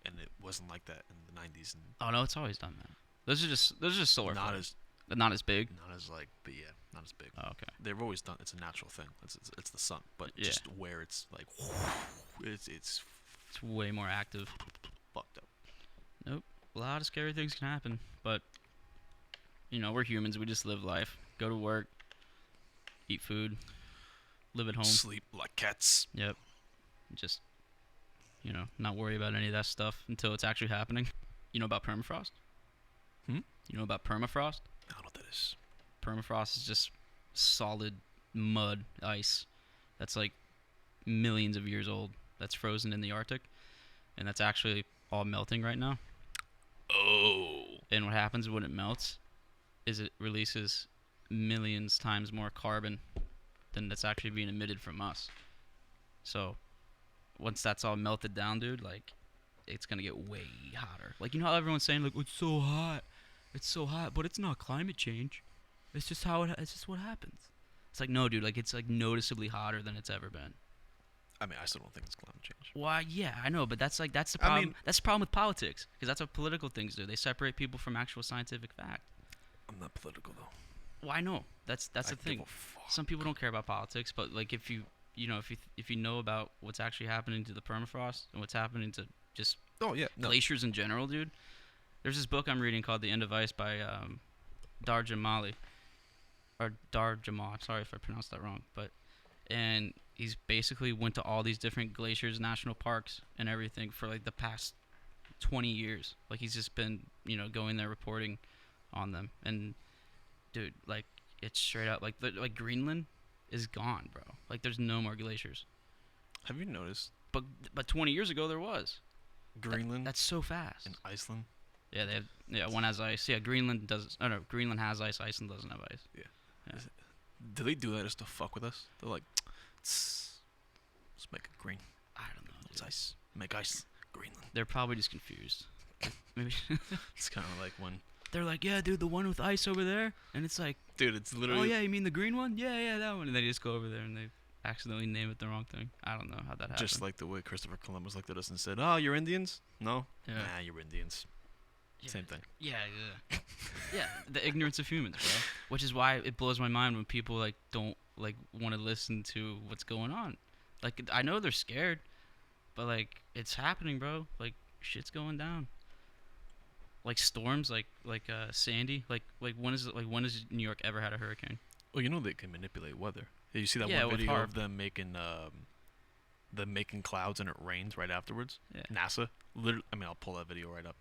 and it wasn't like that in the 90s, and Oh no, it's always done that. Those are just solar not flares. as Not as big. not as like, but yeah, not as big. Oh, okay. They've always done. It's a natural thing. It's the sun, but Yeah. just where it's like, it's It's way more active. fucked up. Nope. A lot of scary things can happen, but you know, we're humans. We just live life, go to work, eat food, live at home. Sleep like cats. Yep. Just, not worry about any of that stuff until it's actually happening. You know about permafrost? Hmm? You know about permafrost? I don't know what that is. Permafrost is just solid mud, ice. That's like millions of years old. That's frozen in the Arctic. And that's actually all melting right now. Oh. And what happens when it melts is it releases millions times more carbon than that's actually being emitted from us. So once that's all melted down, dude, like, it's going to get way hotter. Like, you know how everyone's saying, like, it's so hot, but it's not climate change. It's just it's just what happens. It's like, no, dude, like, it's like noticeably hotter than it's ever been. I mean, I still don't think it's climate change. Why? Yeah, I know, but that's the problem. I mean, that's the problem with politics, because that's what political things do. They separate people from actual scientific fact. I'm not political though. Well, I know. That's the thing. Give a fuck. Some people don't care about politics, but like if you know about what's actually happening to the permafrost and what's happening to just Oh yeah. No. glaciers in general, dude. There's this book I'm reading called The End of Ice by Dar Jamali. Or Dar Jamal. Sorry if I pronounced that wrong, and he's basically went to all these different glaciers, national parks, and everything for like the past 20 years. Like he's just been, going there reporting on them. And dude, like it's straight up like Greenland is gone, bro. Like there's no more glaciers. Have you noticed But 20 years ago there was. Greenland That's so fast. and Iceland? Yeah, one has ice. Yeah, Greenland does. Oh no, Greenland has ice. Iceland doesn't have ice. Yeah. Yeah. Do they do that just to fuck with us? They're like, let's make it green. I don't know. It's Dude. ice. Make ice. Greenland. They're probably just confused. Maybe It's kind of like when, they're like, yeah, dude, the one with ice over there, and it's like, dude, it's literally. oh yeah, you mean the green one? Yeah, that one. And they just go over there and they accidentally name it the wrong thing. I don't know how that happened. Just like the way Christopher Columbus looked at us and said, "Oh, you're Indians? No, Yeah. nah, you're Indians. Yeah. Same thing." Yeah. Yeah, the ignorance of humans, bro. Which is why it blows my mind when people like don't like want to listen to what's going on. Like I know they're scared, but like it's happening, bro. Like shit's going down. Like storms, like Sandy. Like when has New York ever had a hurricane? Well, you know they can manipulate weather. Did you see that Yeah, one with video HAARP. of them making clouds and it rains right afterwards? Yeah. NASA. Literally, I mean, I'll pull that video right up,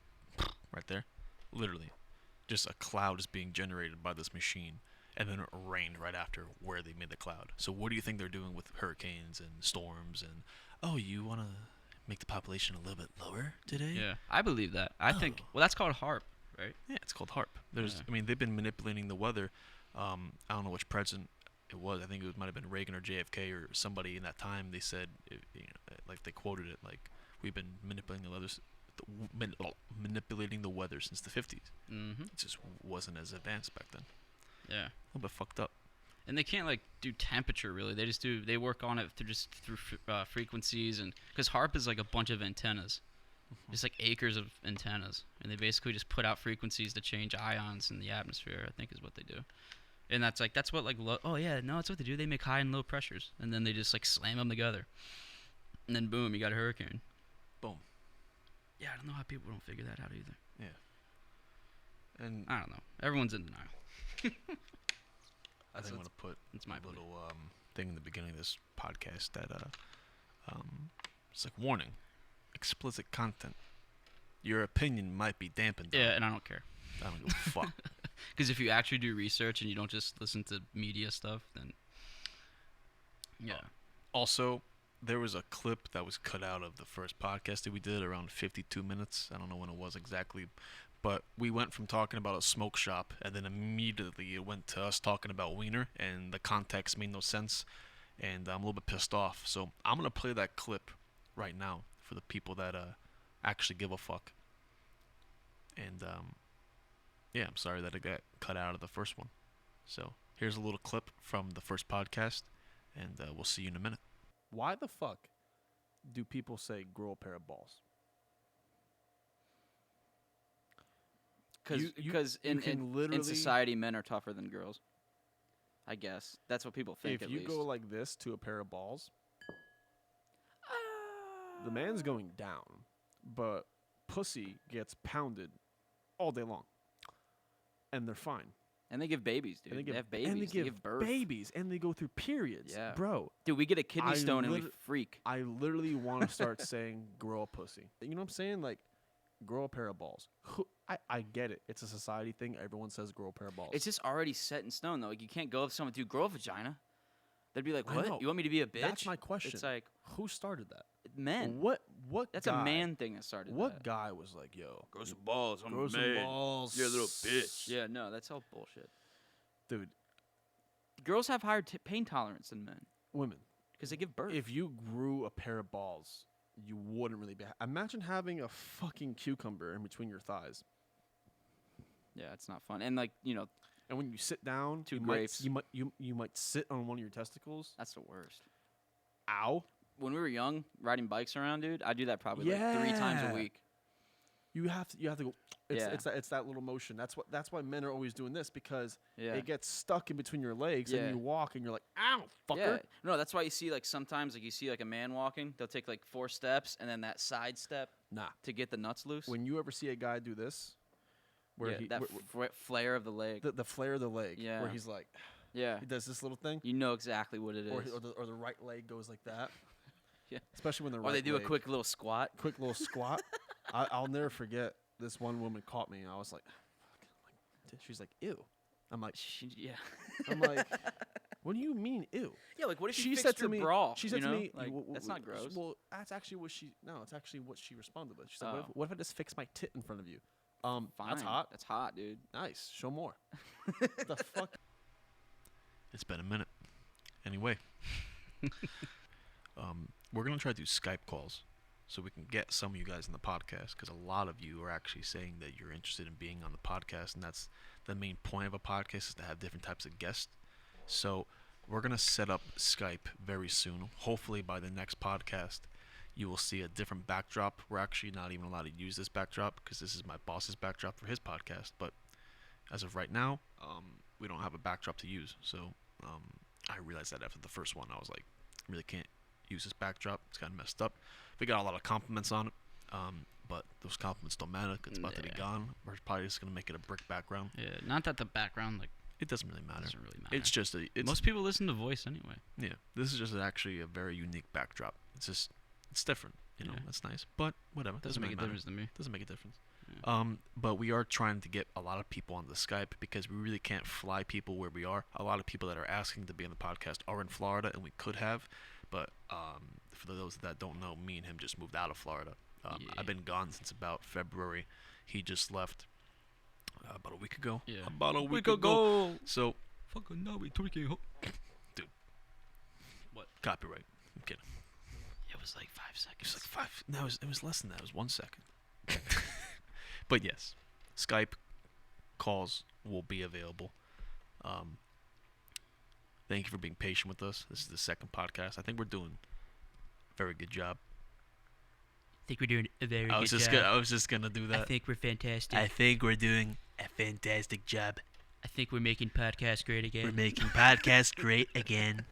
right there. Literally, just a cloud is being generated by this machine, and then it rained right after where they made the cloud. So what do you think they're doing with hurricanes and storms and? Oh, you wanna make the population a little bit lower today? Yeah, I believe that. I think. Well, that's called HAARP, right? Yeah, it's called HARP. There's, Yeah. I mean, they've been manipulating the weather. I don't know which president it was. I think it might have been Reagan or JFK or somebody in that time. They said, like they quoted it, like we've been manipulating the weather since the 50s. Mm-hmm. It just wasn't as advanced back then. Yeah. A little bit fucked up. And they can't like do temperature really. They work on it through frequencies, and because HARP is like a bunch of antennas, just like acres of antennas, and they basically just put out frequencies to change ions in the atmosphere. I think is what they do, and that's what like that's what they do. They make high and low pressures, and then they just like slam them together, and then boom, you got a hurricane. Boom. Yeah, I don't know how people don't figure that out either. Yeah. And I don't know. Everyone's in denial. I think I'm gonna put that's my little thing in the beginning of this podcast that it's like warning, explicit content. Your opinion might be dampened. Yeah, and I don't care. I don't give a fuck. Because if you actually do research and you don't just listen to media stuff, then yeah. Also, there was a clip that was cut out of the first podcast that we did, around 52 minutes. I don't know when it was exactly, but we went from talking about a smoke shop, and then immediately it went to us talking about Wiener, and the context made no sense, and I'm a little bit pissed off. So I'm going to play that clip right now for the people that actually give a fuck. And yeah, I'm sorry that it got cut out of the first one. So here's a little clip from the first podcast, and we'll see you in a minute. Why the fuck do people say grow a pair of balls? Because you can in literally- society, men are tougher than girls. I guess that's what people think. If at you least. go like this to a pair of balls, the man's going down, but pussy gets pounded all day long, and they're fine. And they give babies, dude. They have babies. And they give birth. babies, and they go through periods. Yeah. Bro. Dude, we get a kidney I stone and we lit- freak. I literally want to start saying grow a pussy. You know what I'm saying? Like, grow a pair of balls. I get it. It's a society thing. Everyone says grow a pair of balls. It's just already set in stone, though. Like, you can't go up to someone, dude, grow a vagina. They'd be like, I what? know. You want me to be a bitch? That's my question. It's like, who started that? men. What That's guy, a man thing that started What that. guy was like, yo, Grow some balls. I'm grow a some man. balls. You're a little bitch. Yeah, no, that's all bullshit. Dude, Girls have higher pain tolerance than men women. because they give birth. If you grew a pair of balls, you wouldn't really be. Imagine having a fucking cucumber in between your thighs. Yeah, it's not fun. And, like, you know, And when you sit down, Two you grapes. you might sit on one of your testicles. that's the worst. Ow! When we were young, riding bikes around, dude, I do that probably like 3 times a Yeah. week. You have to go. It's Yeah. it's that little motion. That's why men are always doing this, because Yeah. it gets stuck in between your legs Yeah. and you walk and you're like, ow, fucker. Yeah. No, that's why you see, like, sometimes, like, you see, like, a man walking, they'll take, like, 4 steps and then that side step Nah. to get the nuts loose. When you ever see a guy do this, where yeah, he that flare of the leg. the flare of the leg, Yeah. where he's like, yeah. he does this little thing, You know exactly what it or, is. or the right leg goes like that. Yeah. Especially when the Or right they do leg, a quick little squat. quick little squat. I'll never forget. This one woman caught me, and I was like, she's like, ew. I'm like, Yeah. what do you mean, ew? Yeah, like, what if She you said fixed to your me, bra? she said you to know? me, like, that's not gross. Well, that's actually what it's actually what she responded with. She said, Oh. what if I just fix my tit in front of you? Fine. That's hot. That's hot, dude. Nice. Show more. The fuck? It's been a minute. Anyway, we're gonna try to do Skype calls so we can get some of you guys in the podcast, because a lot of you are actually saying that you're interested in being on the podcast, and that's the main point of a podcast, is to have different types of guests. So we're gonna set up Skype very soon. Hopefully by the next podcast, you will see a different backdrop. We're actually not even allowed to use this backdrop because this is my boss's backdrop for his podcast. But as of right now, we don't have a backdrop to use. So I realized that after the first one, I was like, I really can't use this backdrop. It's kind of messed up. We got a lot of compliments on it, but those compliments don't matter. It's about to be Yeah. gone. We're probably just gonna make it a brick background. Yeah, not that the background like It doesn't really matter. doesn't really matter. It's just Most people listen to voice anyway. yeah. This is just actually a very unique backdrop. It's different. You know, Yeah. that's nice. But whatever. Doesn't make a really matter. difference to me. Doesn't make a difference. Yeah. But we are trying to get a lot of people on the Skype because we really can't fly people where we are. A lot of people that are asking to be on the podcast are in Florida, and we could have. But for those that don't know, me and him just moved out of Florida. Yeah. I've been gone since about February. He just left about a week ago. Yeah. About a We week could ago. go. So, Fucking now we talking. dude. What? Copyright. I'm kidding. It was like 5 It seconds. was like 5. No, it was less than that. It was 1 second. But yes, Skype calls will be available. Thank you for being patient with us. This is the second podcast. I think we're doing a very good job. I think we're doing a very I was just gonna do that. I think we're fantastic. I think we're doing a fantastic job. I think we're making podcasts great again. We're making podcasts great again.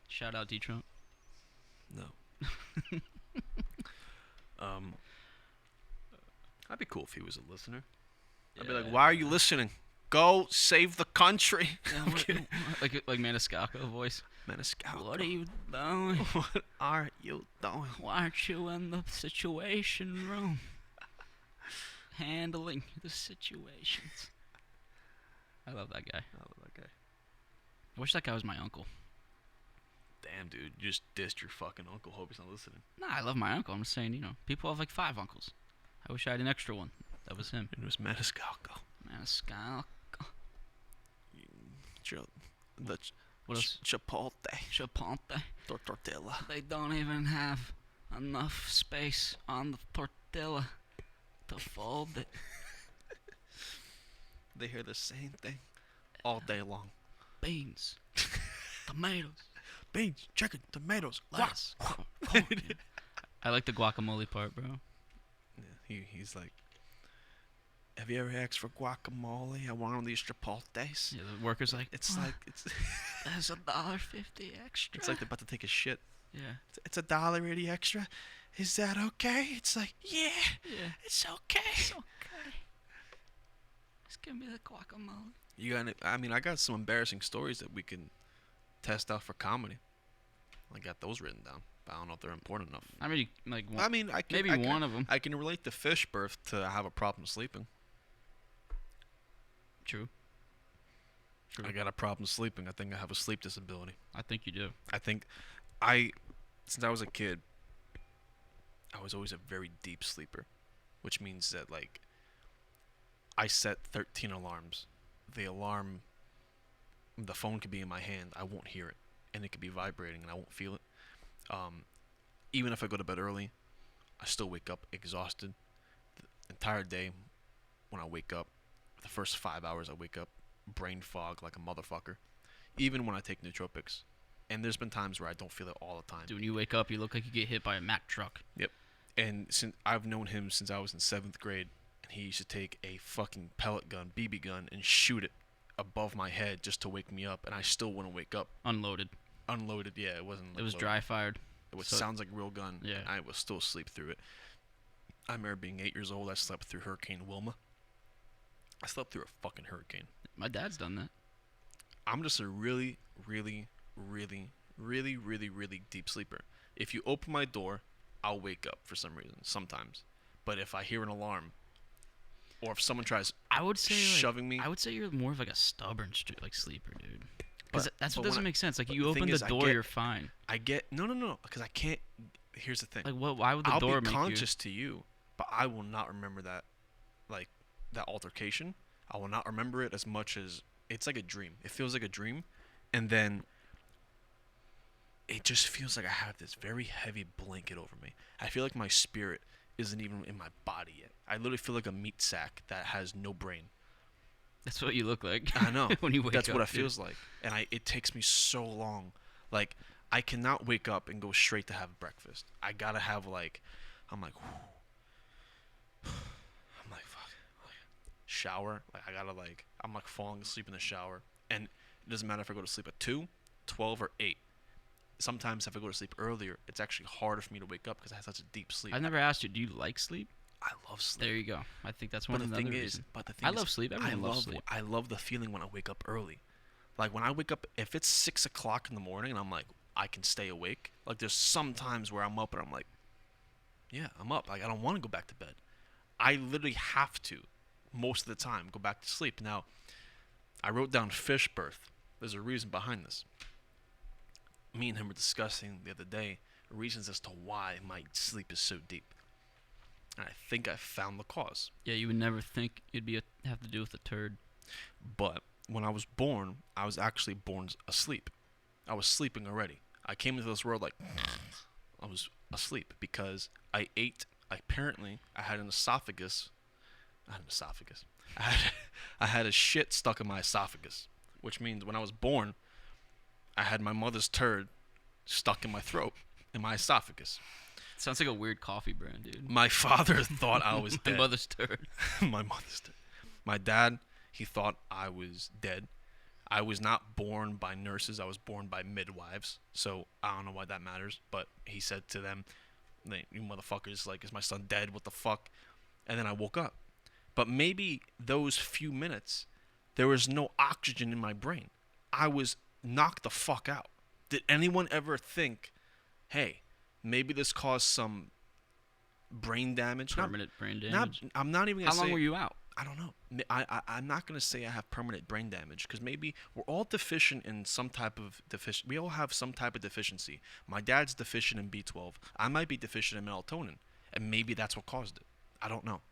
Shout out D Trump. No. I'd be cool if he was a listener. I'd be like, Yeah. "Why are you listening? Go save the country." I'm kidding. like Maniscalco voice. Maniscalco. What are you doing? What are you doing? Why aren't you in the situation room? Handling the situations. I love that guy. I love that guy. I wish that guy was my uncle. Damn, dude, you just dissed your fucking uncle. Hope he's not listening. Nah, I love my uncle. I'm just saying, people have like 5 uncles. I wish I had an extra one. That was him. It was Maniscalco. Maniscalco. What else? Chipotle. Chipotle. Tortilla. They don't even have enough space on the tortilla to fold it. They hear the same thing all day long. Beans. Tomatoes. Beans, chicken, tomatoes, Lettuce. corn. I like the guacamole part, bro. Yeah, he's like, have you ever asked for guacamole? I want one of these Chipotles. Yeah, the worker's like, It's "Oh, like it's there's $1.50 extra. it's like they're about to take a shit. Yeah. It's $1.80 extra. Is that okay? It's like, yeah, Yeah. it's okay. It's okay. Let's Give me the guacamole. You got? I mean, I got some embarrassing stories that we can test out for comedy. I got those written down, but I don't know if they're important enough. I mean, like, I mean, I can, maybe I can, one of them. I can relate the fish birth to have a problem sleeping. True. I got a problem sleeping. I think I have a sleep disability. I think you do. I think since I was a kid, I was always a very deep sleeper, which means that, like, I set 13 alarms. The phone could be in my hand. I won't hear it. And it could be vibrating and I won't feel it. Even if I go to bed early, I still wake up exhausted. The entire day, when I wake up, the first 5 hours I wake up, brain fog like a motherfucker. Even when I take nootropics. And there's been times where I don't feel it all the time. Dude, when you wake up, you look like you get hit by a Mack truck. Yep. And since I've known him since I was in 7th grade, and he used to take a fucking pellet gun, BB gun, and shoot it above my head just to wake me up, and I still wouldn't wake up. Unloaded. Unloaded, yeah, it wasn't. Like, It was loaded. dry fired. It so- sounds like a real gun. Yeah. And I was still asleep through it. I remember being 8 years old. I slept through Hurricane Wilma. I slept through a fucking hurricane. My dad's done that. I'm just a really, really, really, really, really, really deep sleeper. If you open my door, I'll wake up for some reason, sometimes. But if I hear an alarm, or if someone tries I would say shoving me, I would say you're more of like a stubborn sleeper, dude. Because But- that's but what doesn't when make sense. Like, but you the open thing the is, I door, get- you're fine. I get no, because I can't. Here's the thing. Like, what? Why would the I'll door be make conscious to you, but I will not remember that, like, that altercation. I will not remember it as much as it's like a dream. It feels like a dream, and then it just feels like I have this very heavy blanket over me. I feel like my spirit isn't even in my body yet. I literally feel like a meat sack that has no brain. you? That's what you look like. I know. when you wake That's up. what it dude. feels like, and it takes me so long. Like, I cannot wake up and go straight to have breakfast. I gotta have, like, I'm like, fuck, shower. Like, I gotta, like, I'm like falling asleep in the shower, and it doesn't matter if I go to sleep at 2, 12, or 8. Sometimes if I go to sleep earlier, it's actually harder for me to wake up because I have such a deep sleep. I've never asked you. Do you like sleep? I love sleep. There you go. I think that's one But of the the thing other is, reasons. I I love sleep. Everyone loves sleep. I love the feeling when I wake up early. Like, when I wake up, if it's 6 o'clock in the morning and I'm like, I can stay awake. Like, there's some times where I'm up and I'm like, yeah, I'm up. Like, I don't want to go back to bed. I literally have to, most of the time, go back to sleep. Now, I wrote down fish birth. There's a reason behind this. Me and him were discussing the other day reasons as to why my sleep is so deep. And I think I found the cause. Yeah, you would never think it'd be have to do with a turd. But when I was born, I was actually born asleep. I was sleeping already. I came into this world like I was asleep because I ate. Apparently, I had an esophagus. I had an esophagus. I had a shit stuck in my esophagus, which means when I was born, I had my mother's turd stuck in my throat, in my esophagus. Sounds like a weird coffee brand, dude. My father thought I was My dead. mother's turd. My mother's dead. My dad, he thought I was dead. I was not born by nurses. I was born by midwives. So I don't know why that matters. But he said to them, "You motherfuckers, like, is my son dead? What the fuck?" And then I woke up. But maybe those few minutes, there was no oxygen in my brain. I was knocked the fuck out. Did anyone ever think, hey, maybe this caused some brain damage? Permanent brain damage. I'm not even How gonna say. long were you out? I don't know. I'm not going to say I have permanent brain damage because maybe we're all deficient in some type of we all have some type of deficiency. My dad's deficient in B12. I might be deficient in melatonin, and maybe that's what caused it. I don't know.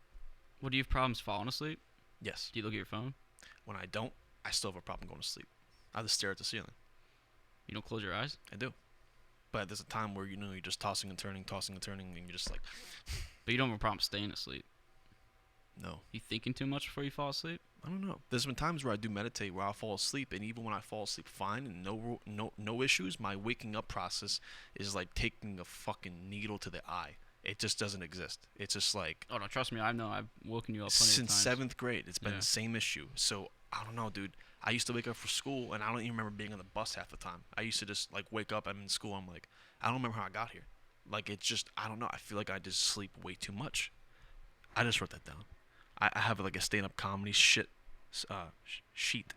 What, do you have problems falling asleep? Yes. Do you look at your phone? When I don't, I still have a problem going to sleep. I just stare at the ceiling. You don't close your eyes? I do. But there's a time where, you're just tossing and turning, and you're just like, But you don't have a problem staying asleep. no. You thinking too much before you fall asleep? I don't know. There's been times where I do meditate where I'll fall asleep, and even when I fall asleep fine and no issues, my waking up process is like taking a fucking needle to the eye. It just doesn't exist. It's just like Oh, no, trust me. I know. I've woken you up plenty since of times. 7th grade, it's been Yeah. the same issue. So I don't know, dude. I used to wake up for school, and I don't even remember being on the bus half the time. I used to just like wake up. I'm in school. I'm like, I don't remember how I got here. Like, it's just, I don't know. I feel like I just sleep way too much. I just wrote that down. I have like a stand-up comedy shit sheet.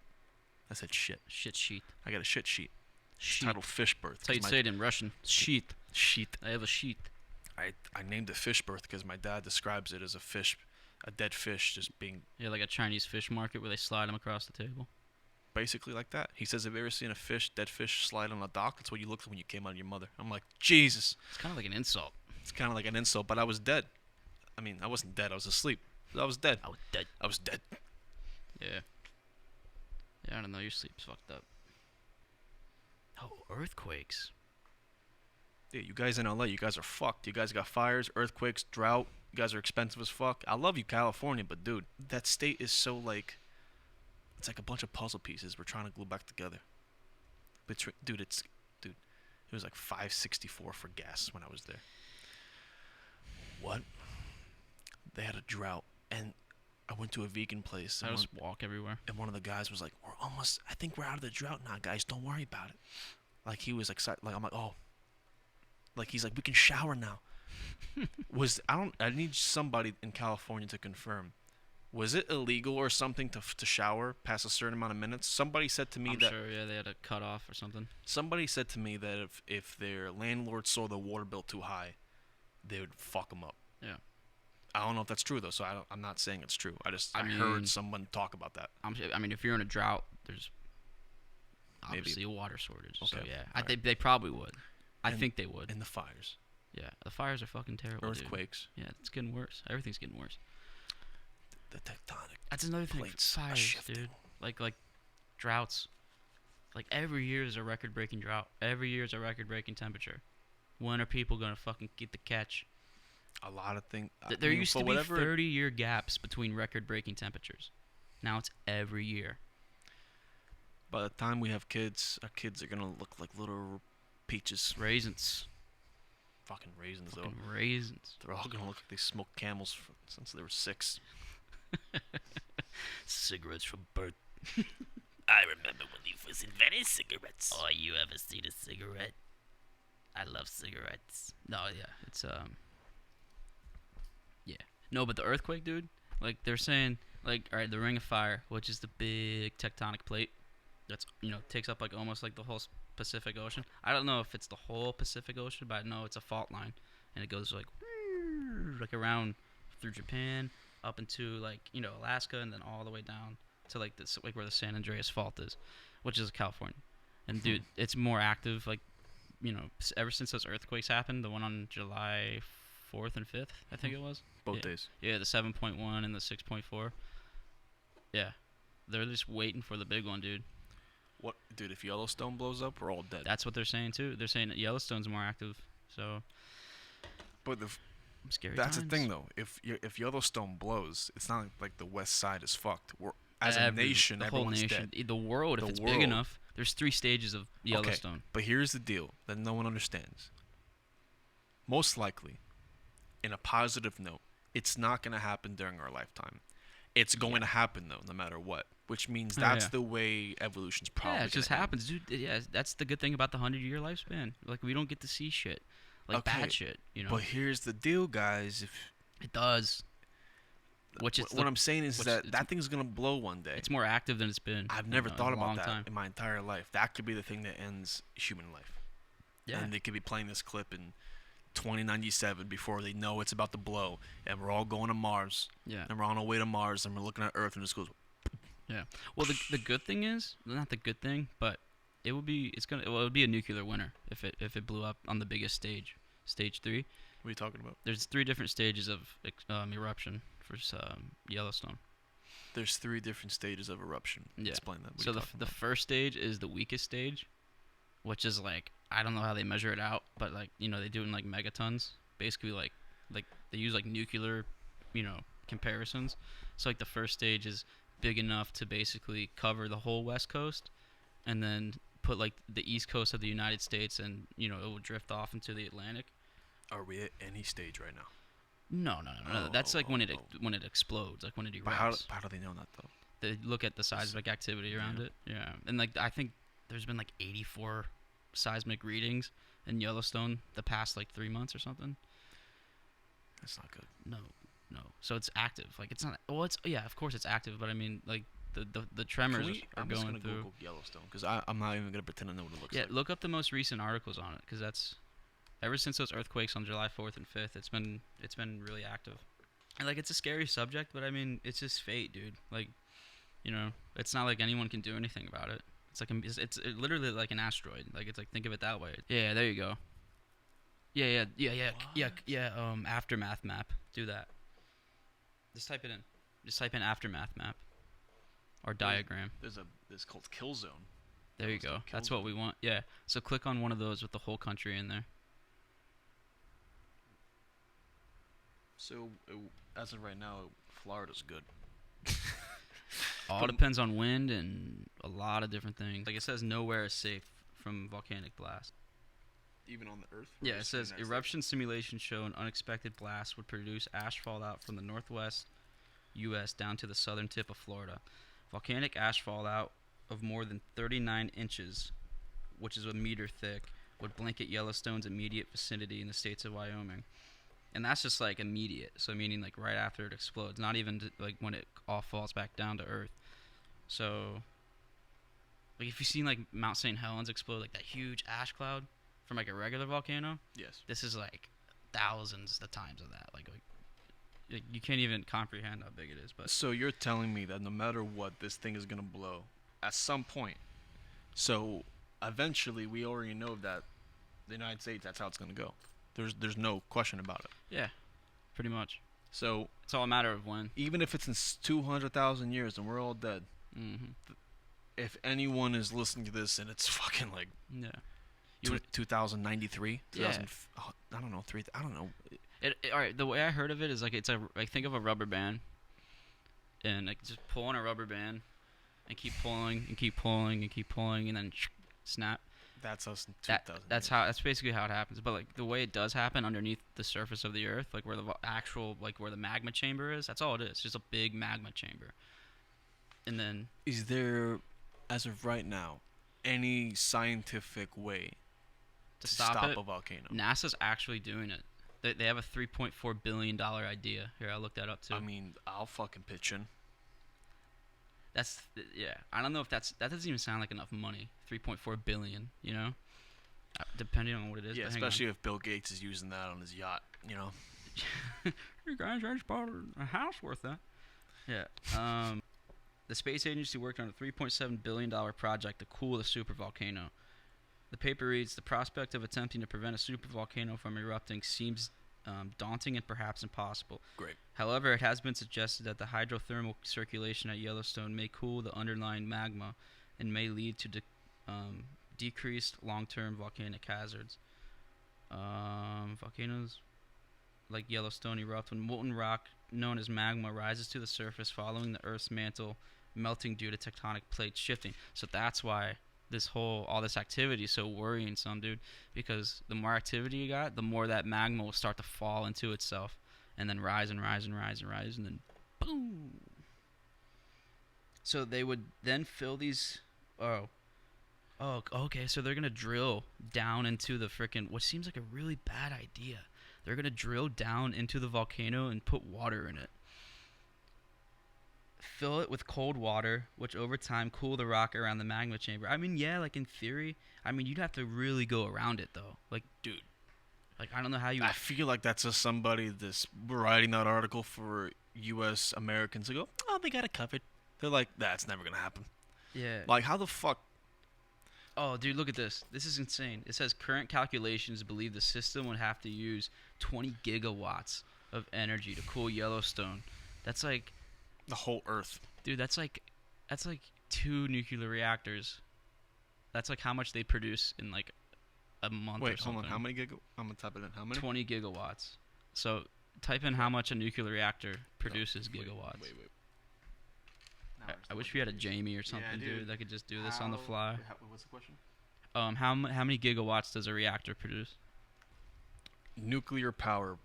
I said shit. Shit sheet. I got a shit sheet. Sheet. Titled Fish Birth. That's how you say it in Russian. Sheet. Sheet. I have a sheet. I named it Fish Birth because my dad describes it as a fish, a dead fish just being Yeah, like a Chinese fish market where they slide them across the table. basically like that. He says, have you ever seen a dead fish slide on a dock? That's what you looked like when you came out of your mother. I'm like, Jesus. It's kind of like an insult. It's kind of like an insult, but I was dead. I mean, I wasn't dead. I was asleep. I was dead. I was dead. I was dead. Yeah. Yeah, I don't know. Your sleep's fucked up. Oh, earthquakes. Yeah, you guys in LA, you guys are fucked. You guys got fires, earthquakes, drought. You guys are expensive as fuck. I love you, California, but dude, that state is so like, it's like a bunch of puzzle pieces we're trying to glue back together. Dude, it was like $5.64 for gas when I was there. What? They had a drought, and I went to a vegan place. I just walk everywhere. And one of the guys was like, I think we're out of the drought now, guys. Don't worry about it. Like, he was excited. Like, I'm like, oh. Like, he's like, we can shower now. I need somebody in California to confirm. Was it illegal or something to shower past a certain amount of minutes? Somebody said to me I'm sure, yeah, they had a cutoff or something. Somebody said to me that if their landlord saw the water bill too high, they would fuck them up. Yeah. I don't know if that's true though, so I'm not saying it's true. I mean, heard someone talk about that. I mean, if you're in a drought, there's obviously a water shortage. Okay. So yeah, I think they probably would. I think they would. And the fires. Yeah, the fires are fucking terrible. Earthquakes. Dude. Yeah, it's getting worse. Everything's getting worse. The tectonic. That's another thing. plates are Fires, shifting. dude. Like droughts. Like every year is a record-breaking drought. Every year is a record-breaking temperature. When are people gonna fucking get the catch? A lot of things. There used to be 30-year gaps between record-breaking temperatures. Now it's every year. By the time we have kids, our kids are gonna look like little peaches. Raisins. Fucking raisins, Fucking though. raisins. They're all gonna look like they smoked camels since they were 6. Cigarettes from birth. I remember when you first invented cigarettes. Oh, you ever seen a cigarette? I love cigarettes. No, yeah, it's yeah. No, but the earthquake, dude. Like they're saying, like, all right, the Ring of Fire, which is the big tectonic plate, that's takes up like almost like the whole Pacific Ocean. I don't know if it's the whole Pacific Ocean, but I know it's a fault line, and it goes like around through Japan, up into like Alaska, and then all the way down to like this, like where the San Andreas Fault is, which is California. And dude, it's more active. Like ever since those earthquakes happened, the one on July 4th and 5th, I think it was. Both days. Yeah, the 7.1 and the 6.4. Yeah, they're just waiting for the big one, dude. What, dude? If Yellowstone blows up, we're all dead. That's what they're saying too. They're saying that Yellowstone's more active. So. But scary that's times. the thing, though. If Yellowstone blows, it's not like the West Side is fucked. As a nation, the whole everyone's nation, dead. the world, if it's big enough. There's 3 stages of Yellowstone. Okay, but here's the deal that no one understands. Most likely, in a positive note, it's not going to happen during our lifetime. It's going to happen, though, no matter what. Which means that's the way evolution's probably. Yeah, it just happens, dude. Yeah, that's the good thing about the 100-year lifespan. Like we don't get to see shit, like bad shit. But here's the deal, guys. If it does, what I'm saying is that thing's gonna blow one day. It's more active than it's been. I've never thought about that time. in my entire life. That could be the thing that ends human life. Yeah. And they could be playing this clip in 2097 before they know it's about to blow, and we're all going to Mars. Yeah. And we're on our way to Mars, and we're looking at Earth, and it just goes. Yeah. Well, the good thing is, not the good thing, but it would be a nuclear winter if it blew up on the biggest stage, stage 3. What are you talking about? There's 3 different stages of eruption for Yellowstone. There's 3 different stages of eruption. Yeah. Explain that. What So are you the talking about? first stage is the weakest stage, which is like, I don't know how they measure it out, but like they do it in like megatons. Basically like they use like nuclear, comparisons. So like the first stage is big enough to basically cover the whole West Coast, and then put like the East Coast of the United States, and it will drift off into the Atlantic. Are we at any stage right now? No. That's like when it explodes, like when it erupts. But how do they know that though? They look at the seismic activity around it. Yeah, and like I think there's been like 84 seismic readings in Yellowstone the past like 3 months or something. That's not good. No. So it's active. Like it's not. Well, of course it's active, but I mean like the tremors are I'm just going gonna through. Google Yellowstone because I'm not even gonna pretend to know what it looks Yeah, like. look up the most recent articles on it, because that's ever since those earthquakes on July 4th and 5th, it's been really active. And like, it's a scary subject, but I mean, it's just fate, dude. Like, you know, it's not like anyone can do anything about it. It's like it's literally like an asteroid. Like, it's like, think of it that way. Yeah, there you go. Yeah. Aftermath map. Do that. Just type it in. Just type in aftermath map or diagram. There's called Kill Zone. There you go. That's what we want. Yeah. So click on one of those with the whole country in there. So as of right now, Florida's good. All depends on wind and a lot of different things. Like, it says nowhere is safe from volcanic blast. Even on the Earth. Yeah, it says eruption simulations show an unexpected blast would produce ash fallout from the northwest U.S. down to the southern tip of Florida. Volcanic ash fallout of more than 39 inches, which is a meter thick, would blanket Yellowstone's immediate vicinity in the states of Wyoming. And that's just like immediate, so meaning like right after it explodes, not even like when it all falls back down to earth. So, like, if you've seen like Mount St. Helens explode, like that huge ash cloud from like a regular volcano, Yes. this is like thousands the times of that. Like you can't even comprehend how big it is. But So you're telling me that no matter what, this thing is gonna blow at some point. So eventually, we already know that the United States, that's how it's gonna go. There's no question about it. yeah, pretty much. So It's all a matter of when. even if it's in 200,000 years and we're all dead, Mm-hmm. if anyone is listening to this and it's fucking like Yeah. 2093, Yeah. I don't know, I don't know. All right, the way I heard of it is like think of a rubber band, and like just pull on a rubber band, and keep pulling and keep pulling and keep pulling, and then snap. That's us in That, 2000. that's basically how it happens. But like the way it does happen underneath the surface of the Earth, like where the actual where the magma chamber is, that's all it is. It's just a big magma chamber. And then Is there, as of right now, any scientific way to to stop it, a volcano? NASA's actually doing it. They have a $3.4 billion idea. Here, I'll look that up too. I mean, I'll fucking pitch in. Yeah. I don't know if that doesn't even sound like enough money. 3.4 billion, you know? Depending on what it is. Yeah, but hang on. especially if Bill Gates is using that on his yacht, you know. You guys, I just bought a house worth that. Yeah. The space agency worked on a $3.7 billion project to cool the supervolcano. The paper reads, the prospect of attempting to prevent a supervolcano from erupting seems daunting and perhaps impossible. Great. However, it has been suggested that the hydrothermal circulation at Yellowstone may cool the underlying magma and may lead to decreased long-term volcanic hazards. Volcanoes like Yellowstone erupt when molten rock known as magma rises to the surface following the Earth's mantle melting due to tectonic plates shifting. So that's why all this activity is so worrying, some dude, because the more activity you got, the more that magma will start to fall into itself and then rise and rise and rise and rise and then boom. So they would then fill these okay, so they're gonna drill down into the frickin', what seems like a really bad idea. They're gonna drill down into the volcano and put water in it. Fill it with cold water, which over time cool the rock around the magma chamber. I mean, yeah, like in theory, I mean, you'd have to really go around it though. Like, Dude, like I don't know how you. I feel like that's just somebody that's writing that article for U.S. Americans to go, oh, they got it covered. They're like, that's never going to happen. Yeah. Like, how the fuck? Oh, dude, look at this. This is insane. It says current calculations believe the system would have to use 20 gigawatts of energy to cool Yellowstone. That's like, The whole Earth. dude, that's like 2 nuclear reactors. That's like how much they produce in like a month or Wait, something. hold on. How many I'm going to type it in. How many? 20 gigawatts. So type in how much a nuclear reactor produces gigawatts. Wait. I wish we had a Jamie or something, dude, that could just do this on the fly. What's the question? How many gigawatts does a reactor produce? Nuclear power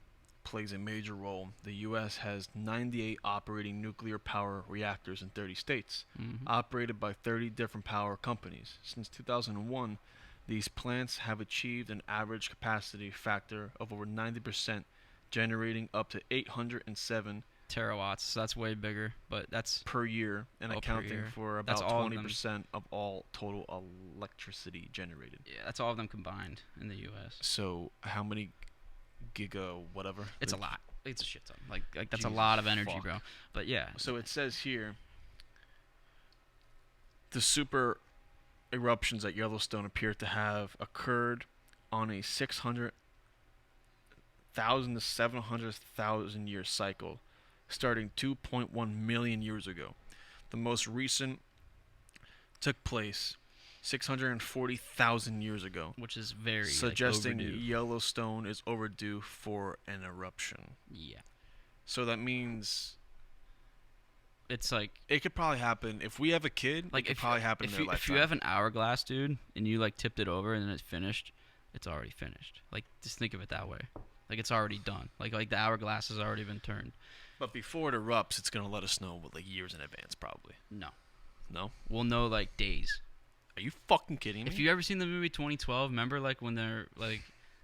plays a major role. The U.S. has 98 operating nuclear power reactors in 30 states, operated by 30 different power companies. Since 2001, these plants have achieved an average capacity factor of over 90%, generating up to 807 terawatts, so that's way bigger. But that's per year and per accounting year. for That's about all of them. 20% of all total electricity generated. yeah, that's all of them combined in the U.S. So how many giga whatever? It's a Like, lot. It's a shit ton. Like that's a Jesus lot of energy, fuck. bro. But yeah, So it says here the super eruptions at Yellowstone appear to have occurred on a 600,000 to 700,000 year cycle starting 2.1 million years ago. The most recent took place 640,000 years ago, which is very suggesting like, overdue. Yellowstone is overdue for an eruption. Yeah, So that means it's like it could probably happen if we have a kid. like it could if probably happen in if their you if lifetime. you have an hourglass, dude, and you like tipped it over and then it's finished, it's already finished. Like just think of it that way. Like it's already done. Like the hourglass has already been turned. But before it erupts, it's gonna let us know with like years in advance, probably. No, No, we'll know like days. are you fucking kidding me? If you ever seen the movie 2012, remember like when they're like,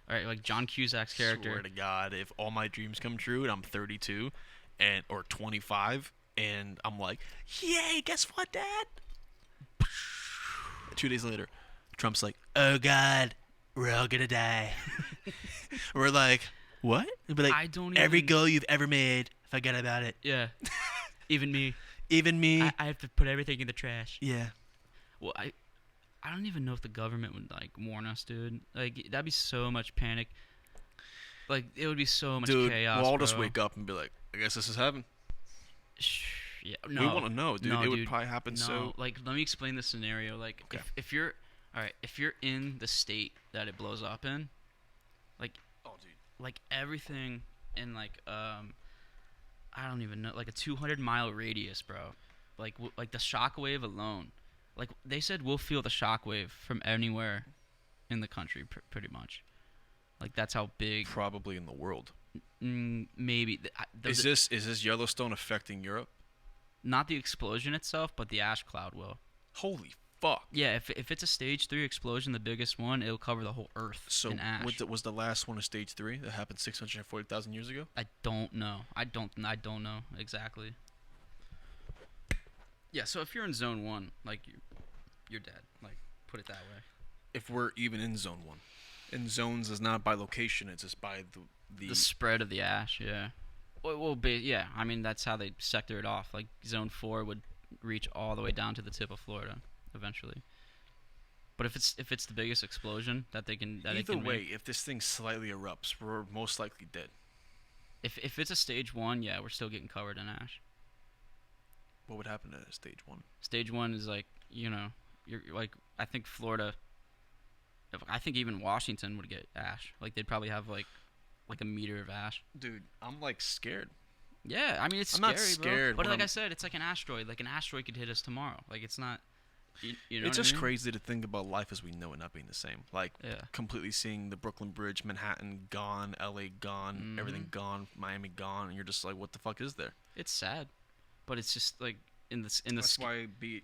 all right, like John Cusack's character. Swear to God, if all my dreams come true and I'm 32, and or 25, and I'm like, yay, guess what, Dad? 2 days later, Trump's like, oh God, we're all gonna die. We're like, what? He'd be like, I don't every even- goal you've ever made, forget about it. Yeah, even me. Even me. I have to put everything in the trash. Yeah. Well, I don't even know if the government would like warn us, dude. Like that'd be so much panic. Like it would be so much Dude, chaos. we'll all just bro. wake up and be like, I guess this is heaven. Yeah, no. We want to know, dude. No, it would dude. probably happen No, so. like let me explain the scenario. Like Okay. if you're all right, if you're in the state that it blows up in, like Oh, dude. like everything in like I don't even know, like a 200-mile radius, bro. Like like the shockwave alone. Like they said we'll feel the shockwave from anywhere in the country pretty much. Like that's how big. Probably in the world. Maybe Is this Yellowstone affecting Europe? not the explosion itself, but the ash cloud will. Holy fuck. Yeah, if it's a stage 3 explosion, the biggest one, it'll cover the whole Earth So in ash. was the last one a stage 3 that happened 640,000 years ago? I don't know. I don't know exactly. Yeah, so if you're in zone 1, like you're dead. Like put it that way. If we're even in zone 1. And zones is not by location, it's just by The spread of the ash, yeah. Well, yeah. I mean, that's how they sector it off. Like zone 4 would reach all the way down to the tip of Florida eventually. But if it's the biggest explosion that they can Either way, make, if this thing slightly erupts, we're most likely dead. if it's a stage 1, yeah, we're still getting covered in ash. What would happen at stage 1? Stage 1 is like, you're like, I think Florida, I think even Washington would get ash. Like they'd probably have like a meter of ash. Dude, I'm like scared. Yeah, I mean it's I'm scary, not scared bro. But when like I I'm- said, it's like an asteroid. Like an asteroid could hit us tomorrow. Like it's not. You know It's what I just mean? crazy to think about life as we know it not being the same. Like Yeah. completely seeing the Brooklyn Bridge, Manhattan gone, LA gone, everything gone, Miami gone, and you're just like, what the fuck is there? It's sad, but it's just like in the That's why be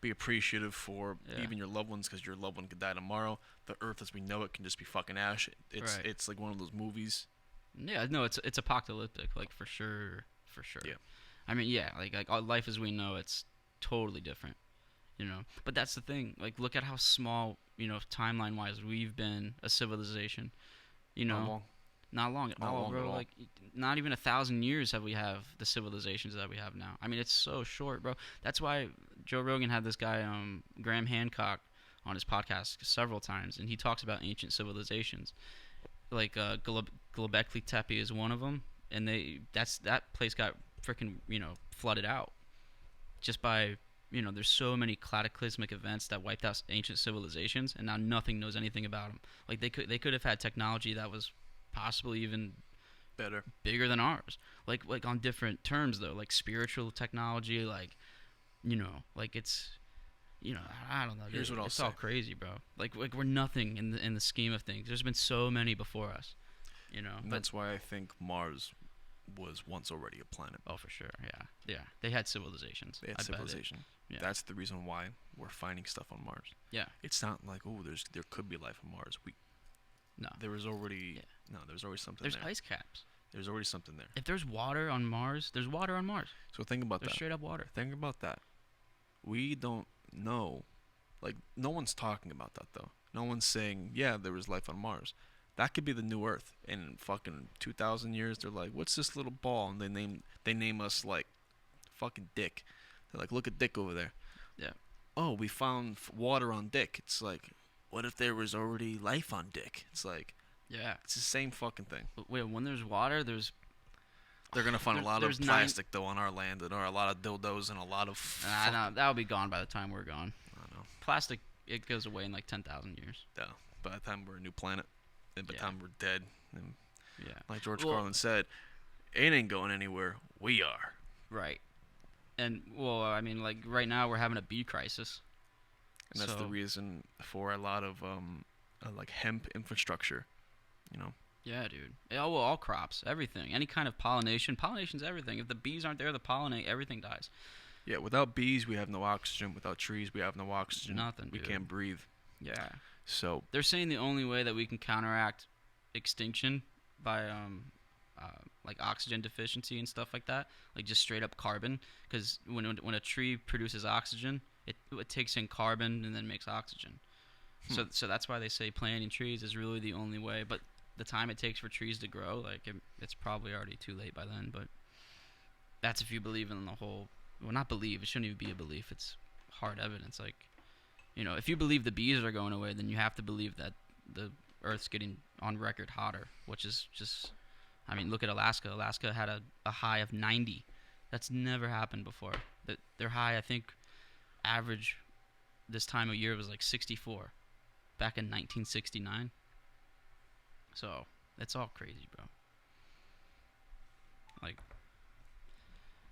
appreciative for Yeah. even your loved ones, because your loved one could die tomorrow. The earth as we know it can just be fucking ash. It's Right. it's like one of those movies. Yeah, no, it's apocalyptic, like for sure. Yeah. I mean, yeah, like our life as we know, it's totally different, But that's the thing. Like, look at how small, timeline-wise, we've been a civilization. Not long. Not long at Not all, long bro. at all. Like, not even 1,000 years have we have the civilizations that we have now. I mean, it's so short, bro. That's why Joe Rogan had this guy, Graham Hancock, on his podcast several times, and he talks about ancient civilizations. Like Göbekli Tepe is one of them, and that place got freaking flooded out just by there's so many cataclysmic events that wiped out ancient civilizations, and now nothing knows anything about them. Like they could have had technology that was possibly even Better. bigger than ours, like on different terms though, like spiritual technology, like it's I don't know. Here's what I'll it's all say. crazy, bro. Like we're nothing in the scheme of things. There's been so many before us, And But that's why I think Mars was once already a planet. oh, for sure, yeah. They had civilizations. They had I bet it. civilization. Yeah. That's the reason why we're finding stuff on Mars. Yeah. It's not like, oh, there could be life on Mars. No. There was already Yeah. no, there was always something There's there. ice caps. There's already something there. If there's water on Mars, there's water on Mars. So think about There's that. straight up water. Think about that. We don't know. Like, no one's talking about that, though. No one's saying, yeah, there was life on Mars. That could be the new Earth. In fucking 2,000 years, they're like, what's this little ball? And they name us, like, fucking Dick. They're like, look at Dick over there. Yeah. Oh, we found water on Dick. It's like, what if there was already life on Dick? It's like, Yeah. it's the same fucking thing. But wait, when there's water, there's They're going to find a lot of there's plastic, though, on our land. And a lot of dildos and a lot of... no, that'll be gone by the time we're gone. I don't know. Plastic, it goes away in like 10,000 years. Yeah. By the time we're a new planet. And by the Yeah. time we're dead. And Yeah. like George Well- Carlin said, it ain't going anywhere. We are. Right. And well, I mean, like right now we're having a bee crisis. And that's the So- reason for a lot of like hemp infrastructure, you know. Yeah, dude. All crops, everything, any kind of pollination. Pollination's everything. If the bees aren't there to pollinate, everything dies. Yeah, without bees we have no oxygen. Without trees we have no oxygen. Nothing, We dude. can't breathe. Yeah. So They're saying the only way that we can counteract extinction by like oxygen deficiency and stuff like that, like just straight up carbon, because when a tree produces oxygen, it takes in carbon and then makes oxygen. So that's why they say planting trees is really the only way. But the time it takes for trees to grow, like it's probably already too late by then. But that's if you believe in the whole. Well, not believe. It shouldn't even be a belief. It's hard evidence. Like, you know, if you believe the bees are going away, then you have to believe that the Earth's getting on record hotter, which is just. I mean, look at Alaska. Alaska had a high of 90. That's never happened before. Their high, I think, average this time of year was like 64 back in 1969. So, it's all crazy, bro. Like,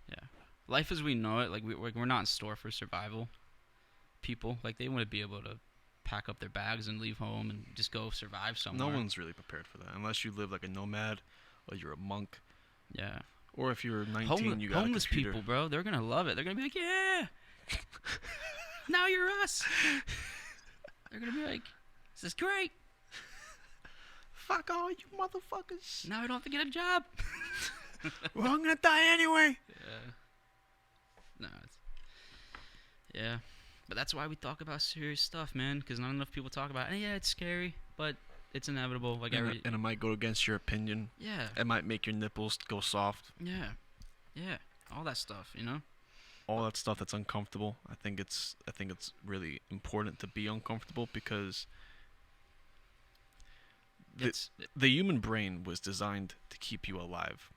yeah. Life as we know it, like, we're not in store for survival. People, like, they want to be able to pack up their bags and leave home and just go survive somewhere. no one's really prepared for that unless you live like a nomad or you're a monk. Yeah. Or if you're 19, you got homeless a computer. people, bro, they're gonna love it. They're gonna be like, yeah, now you're us. They're gonna be like, this is great. Fuck all you motherfuckers. Now I don't have to get a job. Well, I'm gonna die anyway. No, yeah, but that's why we talk about serious stuff, man. Because not enough people talk about it. And yeah, it's scary, but it's inevitable. Like And it might go against your opinion. yeah, It might make your nipples go soft. yeah, all that stuff, you know. All that stuff that's uncomfortable. I think it's really important to be uncomfortable because the human brain was designed to keep you alive,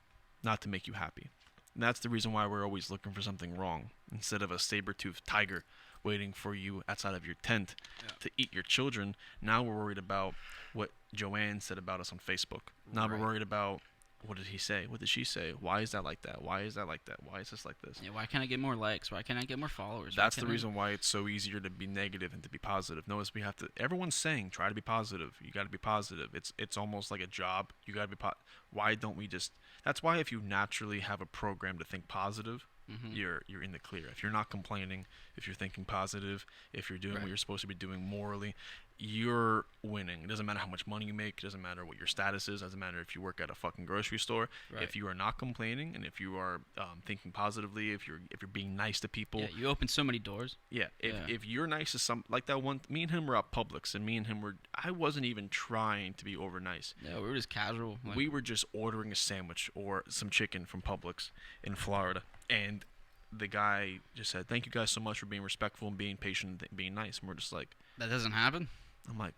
not to make you happy. And that's the reason why we're always looking for something wrong. Instead of a saber-toothed tiger waiting for you outside of your tent to eat your children, now we're worried about what Joanne said about us on Facebook. Now we're Right. worried about, what did he say? What did she say? Why is that like that? Why is that like that? Why is this like this? Yeah, why can't I get more likes? Why can't I get more followers? Why That's the can't I- reason why it's so easier to be negative and to be positive. Notice we have to. Everyone's saying try to be positive. You got to be positive. It's almost like a job. You got to be. Why don't we just? That's why if you naturally have a program to think positive, you're in the clear. If you're not complaining, if you're thinking positive, if you're doing what you're supposed to be doing morally, you're winning. It doesn't matter how much money you make. It doesn't matter what your status is. It doesn't matter if you work at a fucking grocery store. Right. If you are not complaining and if you are thinking positively, if you're being nice to people. Yeah, you open so many doors. Yeah, if you're nice to some, like that one, me and him were at Publix, and me and him were, I wasn't even trying to be over nice. Yeah, we were just casual. Like, We were just ordering a sandwich or some chicken from Publix in Florida, and the guy just said, "Thank you guys so much for being respectful and being patient and being nice." And we're just like, that doesn't happen. I'm like,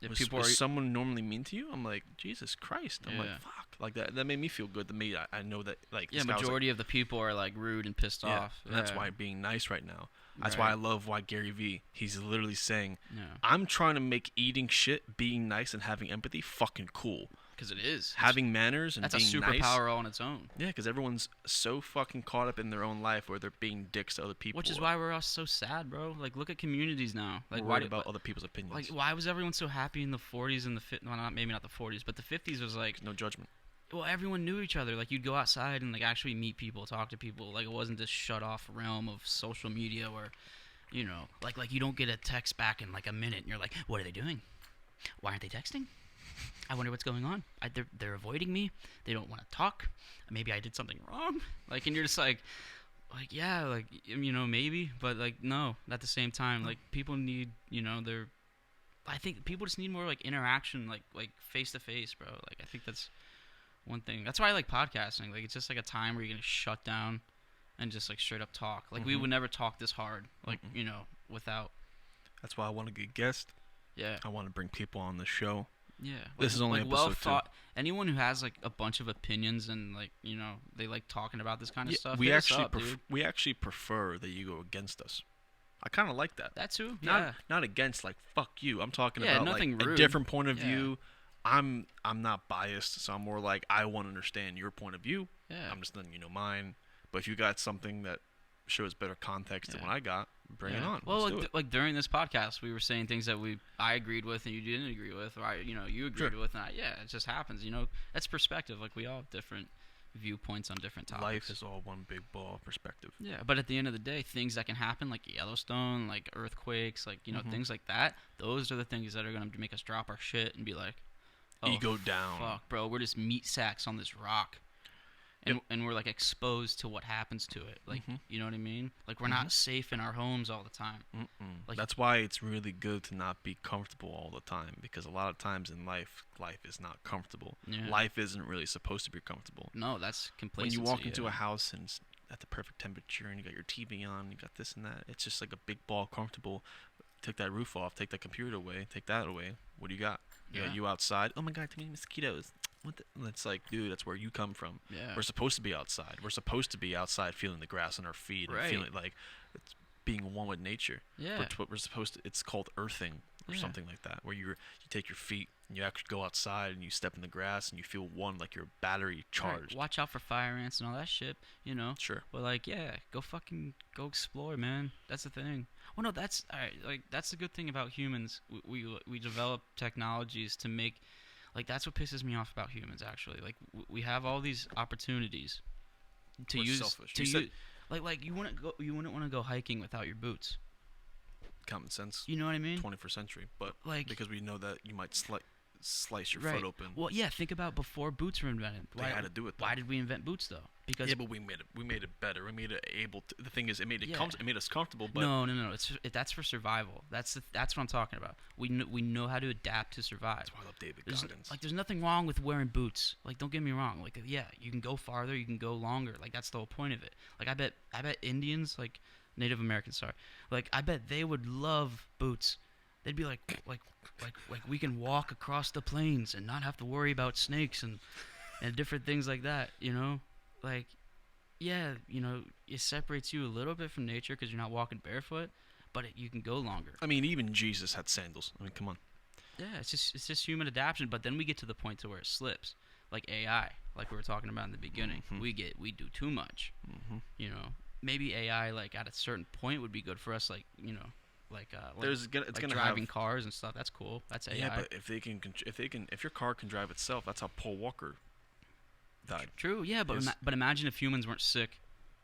If was people was are someone normally mean to you? I'm like, Jesus Christ. I'm Yeah. like, fuck. Like that made me feel good. To me, I know that, like, yeah, this guy was like, majority of the people are like rude and pissed yeah, off. and that's Yeah. why being nice right now. That's why I love why Gary Vee, he's literally saying, Yeah, I'm trying to make eating shit, being nice, and having empathy fucking cool. because it is Having manners and that's a being superpower nice. all on its own. Yeah, because everyone's so fucking caught up in their own life where they're being dicks to other people. Which is why we're all so sad, bro. Like, look at communities now. Like, we're why worried about other people's opinions. Like, why was everyone so happy in the 40s and the well, maybe not the 40s, but the 50s was like, no judgment. well, everyone knew each other. Like, you'd go outside and like actually meet people, talk to people. Like, it wasn't this shut off realm of social media where, you know, like you don't get a text back in like a minute and you're like, what are they doing? Why aren't they texting? I wonder what's going on. They're avoiding me. They don't want to talk. Maybe I did something wrong. Like, and you're just like, yeah, like, you know, maybe, but like, no. At the same time, like, people need, you know, I think people just need more like interaction, like face to face, bro. Like, I think that's one thing. That's why I like podcasting. Like, it's just like a time where you're gonna shut down and just like straight up talk. Like, we would never talk this hard. Like, you know, without. That's why I want to get guests. Yeah. I want to bring people on the show. Yeah. This is only like episode well thought. Anyone who has like a bunch of opinions and like, you know, they like talking about this kind of stuff. We hit us actually up, dude. we actually prefer that you go against us. I kind of like that. That too. Yeah. Not against like fuck you. I'm talking Yeah, about nothing like rude. a different point of Yeah. view. I'm not biased, so I'm more like I want to understand your point of view. Yeah. I'm just letting you know mine. But if you got something that shows better context than Yeah. what I got, bring it on. Well, Let's do like, it. like during this podcast, we were saying things that I agreed with and you didn't agree with, or you agreed with, and it just happens. You know, that's perspective. Like, we all have different viewpoints on different topics. Life is all one big ball of perspective. Yeah, but at the end of the day, things that can happen, like Yellowstone, like earthquakes, like, you know, things like that, those are the things that are going to make us drop our shit and be like, oh, Ego down. fuck, bro, we're just meat sacks on this rock. And we're, like, exposed to what happens to it. Like, you know what I mean? Like, we're not safe in our homes all the time. Like, That's why it's really good to not be comfortable all the time, because a lot of times in life is not comfortable. Yeah. Life isn't really supposed to be comfortable. no, that's When complacency. you walk into yeah. a house and it's at the perfect temperature and you got your TV on, you got this and that, it's just like a big ball comfortable. Take that roof off, take that computer away, take that away. What do you got? You got Yeah. you outside. Oh my God, too many mosquitoes. What the? And it's like, dude, that's where you come from. Yeah. We're supposed to be outside. We're supposed to be outside feeling the grass on our feet and Right. feeling like it's being one with nature. Yeah. What we're supposed to, it's called earthing or Yeah. something like that, where you take your feet and you actually go outside and you step in the grass and you feel one, like your battery Right, charged. watch out for fire ants and all that shit, you know? Sure. But, like, yeah, go explore, man. That's the thing. Well, no, that's, all right, like, that's the good thing about humans. We develop technologies to make, like, that's what pisses me off about humans, actually. Like, we have all these opportunities to We're use, selfish. to You said- use, like, you wouldn't want to go hiking without your boots. Common sense. You know what I mean? 21st century, but Like- because we know that you might slice your Right. foot open. Well, yeah, think about before boots were invented. They had to do it, though. Why did we invent boots, though? Because Yeah, but we made it better. We made it able to. The thing is, it made it Yeah. it made us comfortable. But no. That's for survival. That's what I'm talking about. We know how to adapt to survive. that's why I love David There's, Goggins. there's nothing wrong with wearing boots. Like, don't get me wrong. Like, yeah, you can go farther, you can go longer. Like, that's the whole point of it. Like, I bet Indians, like Native Americans, sorry. Like, I bet they would love boots. They'd be like we can walk across the plains and not have to worry about snakes and different things like that. You know, like, yeah, you know, it separates you a little bit from nature because you're not walking barefoot, but you can go longer. I mean, even Jesus had sandals. I mean, come on. Yeah, it's just human adaptation. But then we get to the point to where it slips, like AI, like we were talking about in the beginning. We do too much. You know, maybe AI, like, at a certain point would be good for us, like, you know, It's like gonna driving have, cars and stuff. That's cool. That's AI. Yeah, but if your car can drive itself, that's how Paul Walker died. True. Yeah, but Yes. but imagine if humans weren't sick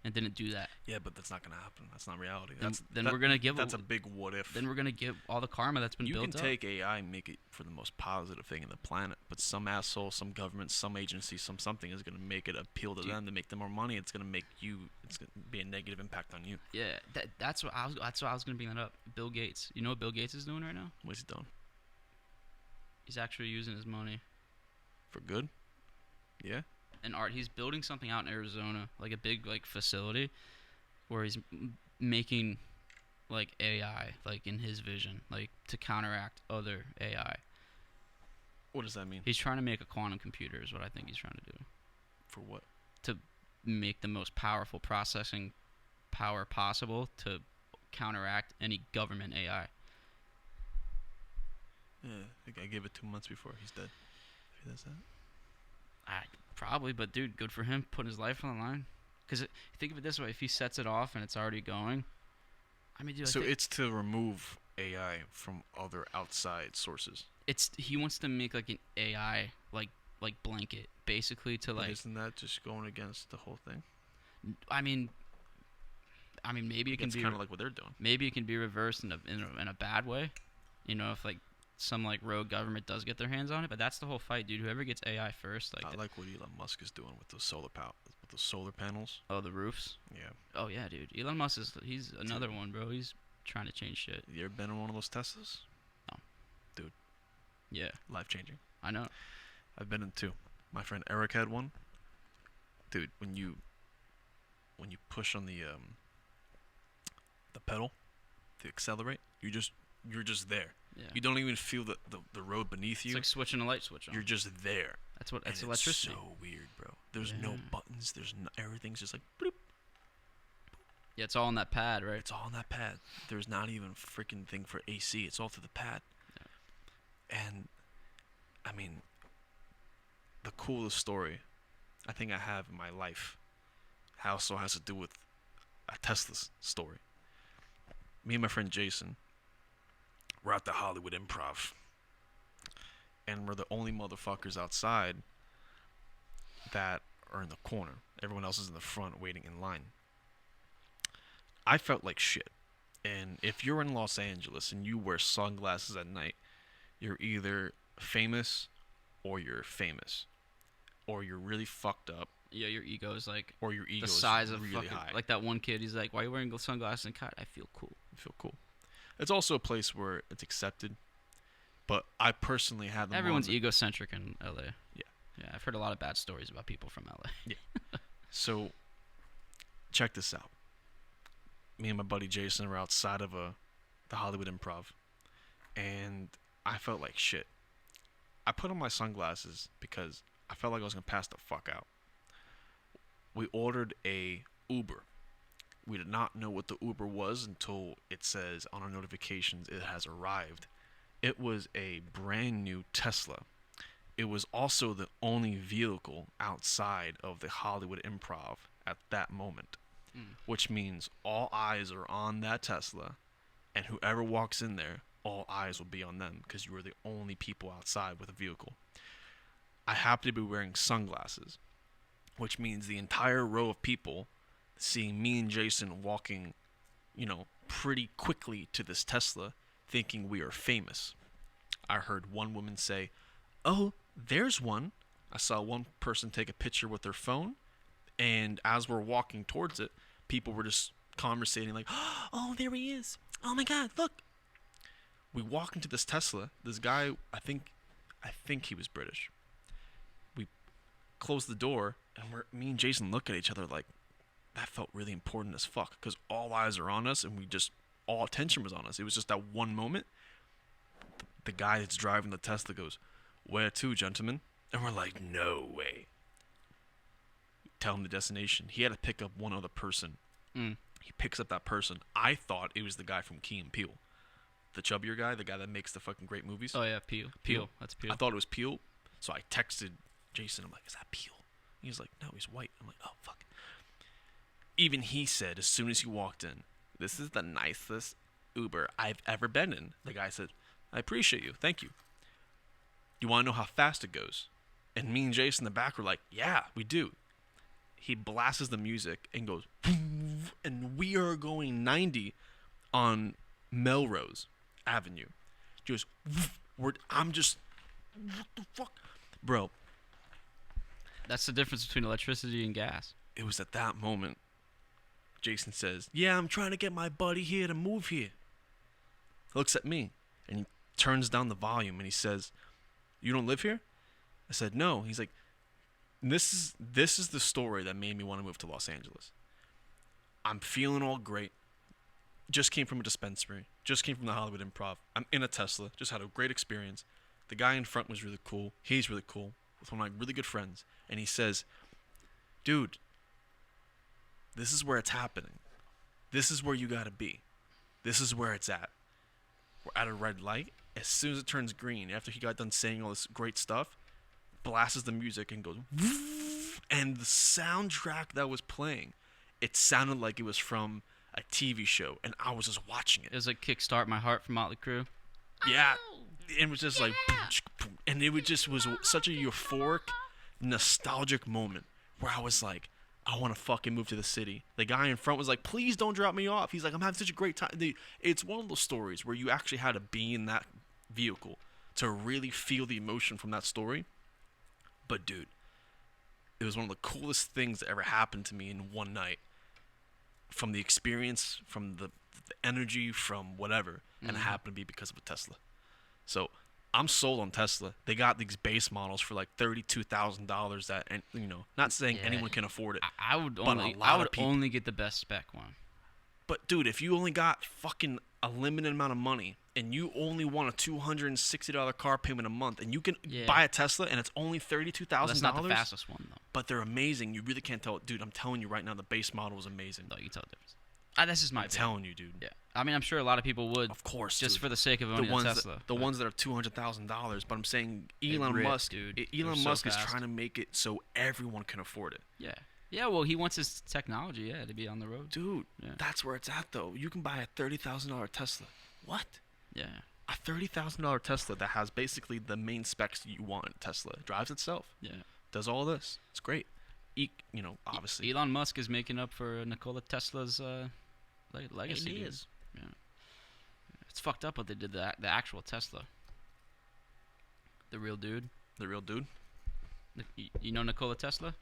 and didn't do that. Yeah, but that's not gonna happen. That's not reality. Then we're gonna give That's a big what if. Then we're gonna get all the karma that's been You built can up. take AI and make it for the most positive thing in the planet, but some asshole, some government, some agency, something is going to make it appeal to them to make them more money. It's going to make you. It's going to be a negative impact on you. Yeah, that's what I was gonna bring that up. Bill Gates. You know what Bill Gates is doing right now? What's he doing? He's actually using his money For good? Yeah. in art. He's building something out in Arizona, like a big like facility, where he's making like AI, like in his vision, like to counteract other AI. What does that mean? He's trying to make a quantum computer, is what I think he's trying to do. For what? To make the most powerful processing power possible to counteract any government AI. Yeah, I think I gave it 2 months before he's dead. If he does that. Probably, but dude, good for him putting his life on the line. Because think of it this way: if he sets it off and it's already going, I mean, dude, So it's to remove AI from other outside sources. he wants to make like an AI like blanket, basically to But like. isn't that just going against the whole thing? I mean, maybe it can It's be kind of like what they're doing. maybe it can be reversed in a bad way, you know, if like some like rogue government does get their hands on it, but that's the whole fight, dude. Whoever gets AI first, like, I like what Elon Musk is doing with the with the solar panels. oh, the roofs. Yeah. Oh yeah, dude. Elon Musk he's another one, bro. He's trying to change shit. You ever been in one of those Teslas? Yeah, Life changing. I know. I've been in 2. My friend Eric had one. Dude, when you push on the pedal to accelerate, you're just there. Yeah. You don't even feel the road beneath It's you. like switching a light switch on. You're just there. That's And electricity. It's so weird, bro. There's no Yeah. buttons. Everything's just like bloop. Yeah, it's all on that pad, right? It's all on that pad. There's not even a freaking thing for AC. It's all through the pad. And I mean, the coolest story I think I have in my life also has to do with a Tesla's story. Me and my friend Jason, we're at the Hollywood Improv, and we're the only motherfuckers outside that are in the corner. Everyone else is in the front waiting in line. I felt like shit. And if you're in Los Angeles and you wear sunglasses at night, you're either famous or you're famous. Or you're really fucked up. Yeah, your ego is like Or your ego the is size of really fucking, high. like that one kid. He's like, "Why are you wearing sunglasses?" And I feel cool. You feel cool. It's also a place where it's accepted. But I personally had the Everyone's moment. egocentric in LA. Yeah. Yeah, I've heard a lot of bad stories about people from LA. So, check this out. Me and my buddy Jason were outside of the Hollywood Improv, and I felt like shit. I put on my sunglasses because I felt like I was gonna pass the fuck out. We ordered a Uber. We did not know what the Uber was until it says on our notifications it has arrived. It was a brand new Tesla. It was also the only vehicle outside of the Hollywood Improv at that moment, which means all eyes are on that Tesla, and whoever walks in there, all eyes will be on them because you were the only people outside with a vehicle. I happen to be wearing sunglasses, which means the entire row of people seeing me and Jason walking, pretty quickly to this Tesla, thinking we are famous. I heard one woman say, "Oh, there's one." I saw one person take a picture with their phone, and as we're walking towards it, people were just conversating like, "Oh, there he is. Oh my God, look." We walk into this Tesla. This guy, I think he was British. We close the door, and me and Jason look at each other like, that felt really important as fuck, because all eyes are on us, and all attention was on us. It was just that one moment. The guy that's driving the Tesla goes, "Where to, gentlemen?" And we're like, "No way." Tell him the destination. He had to pick up one other person. He picks up that person. I thought it was the guy from Key and Peele. The chubbier guy, the guy that makes the fucking great movies. Oh yeah, Peel. That's Peel. I thought it was Peele, so I texted Jason. I'm like, "Is that Peele?" He was like, "No, he's white." I'm like, "Oh, fuck." Even he said, as soon as he walked in, "This is the nicest Uber I've ever been in." The guy said, "I appreciate you. Thank you. You want to know how fast it goes?" And me and Jason in the back were like, "Yeah, we do." He blasts the music and goes, and we are going 90 on Melrose Avenue. Just, I'm just, what the fuck? Bro, That's the difference between electricity and gas. it was at that moment Jason says, "Yeah, I'm trying to get my buddy here to move here." He looks at me and he turns down the volume and he says, "You don't live here?" I said, "No." He's like, this is the story that made me want to move to Los Angeles. I'm feeling all great. Just came from a dispensary. Just came from the Hollywood Improv. I'm in a Tesla. Just had a great experience. The guy in front was really cool. He's really cool. With one of my really good friends. And he says, "Dude, this is where it's happening. This is where you gotta be. This is where it's at. We're at a red light. As soon as it turns green, after he got done saying all this great stuff, blasts the music and goes, and the soundtrack that was playing, it sounded like it was from a TV show, and I was just watching it. It was like "Kickstart My Heart" from Motley Crue. Yeah, it was just like, and it was such a euphoric, nostalgic moment where I was like, I want to fucking move to the city. The guy in front was like, "Please don't drop me off." He's like, "I'm having such a great time." It's one of those stories where you actually had to be in that vehicle to really feel the emotion from that story. But dude, it was one of the coolest things that ever happened to me in one night. From the experience, from the energy, from whatever, and it happened to be because of a Tesla. So I'm sold on Tesla. They got these base models for like $32,000 that, and not saying anyone can afford it. I would but only a lot I of would people. only get the best spec one. But dude, if you only got fucking a limited amount of money and you only want a $260 car payment a month and you can buy a Tesla and it's only $32,000. That's not the fastest one though. But they're amazing. You really can't tell. Dude, I'm telling you right now, the base model is amazing. No, you can tell the difference. That's just my I'm opinion. telling you, dude. Yeah, I mean, I'm sure a lot of people would. Of course, just dude. for the sake of owning a Tesla. The ones that are $200,000. But I'm saying Elon rip, Musk, dude. Elon They're so Musk is fast. trying to make it so everyone can afford it. Yeah. Yeah, well, he wants his technology, to be on the road. Dude, Yeah. that's where it's at, though. You can buy a $30,000 Tesla. What? Yeah. A $30,000 Tesla that has basically the main specs you want in a Tesla. It drives itself. Yeah. Does all this. It's great. Obviously. Elon Musk is making up for Nikola Tesla's legacy. He Dude. is. Yeah. It's fucked up what they did to the actual Tesla. The real dude. The real dude? You know Nikola Tesla?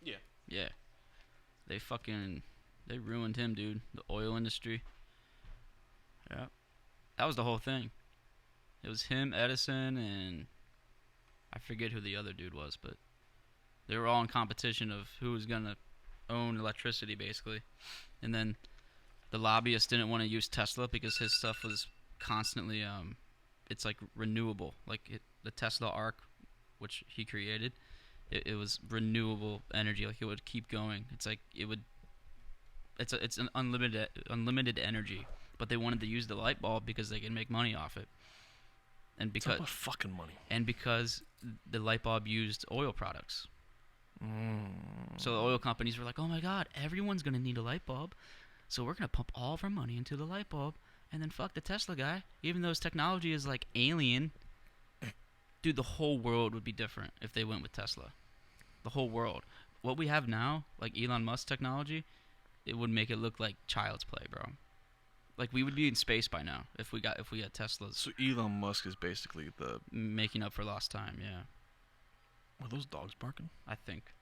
Yeah. Yeah. They ruined him, dude. The oil industry. Yeah. That was the whole thing. It was him, Edison, and I forget who the other dude was, but they were all in competition of who was going to own electricity, basically. And then the lobbyists didn't want to use Tesla because his stuff was constantly, it's like renewable. Like the Tesla arc, which he created, it was renewable energy. Like it would keep going. It's like it's an unlimited energy. But they wanted to use the light bulb because they can make money off it. And It's all about fucking money. And because the light bulb used oil products. So the oil companies were like, oh my god, everyone's going to need a light bulb. So we're going to pump all of our money into the light bulb. And then fuck the Tesla guy. Even though his technology is like alien. Dude, the whole world would be different if they went with Tesla. The whole world. What we have now, like Elon Musk technology, it would make it look like child's play, bro. Like we would be in space by now if we had Teslas. So Elon Musk is basically the making up for lost time, yeah. Were those dogs barking? I think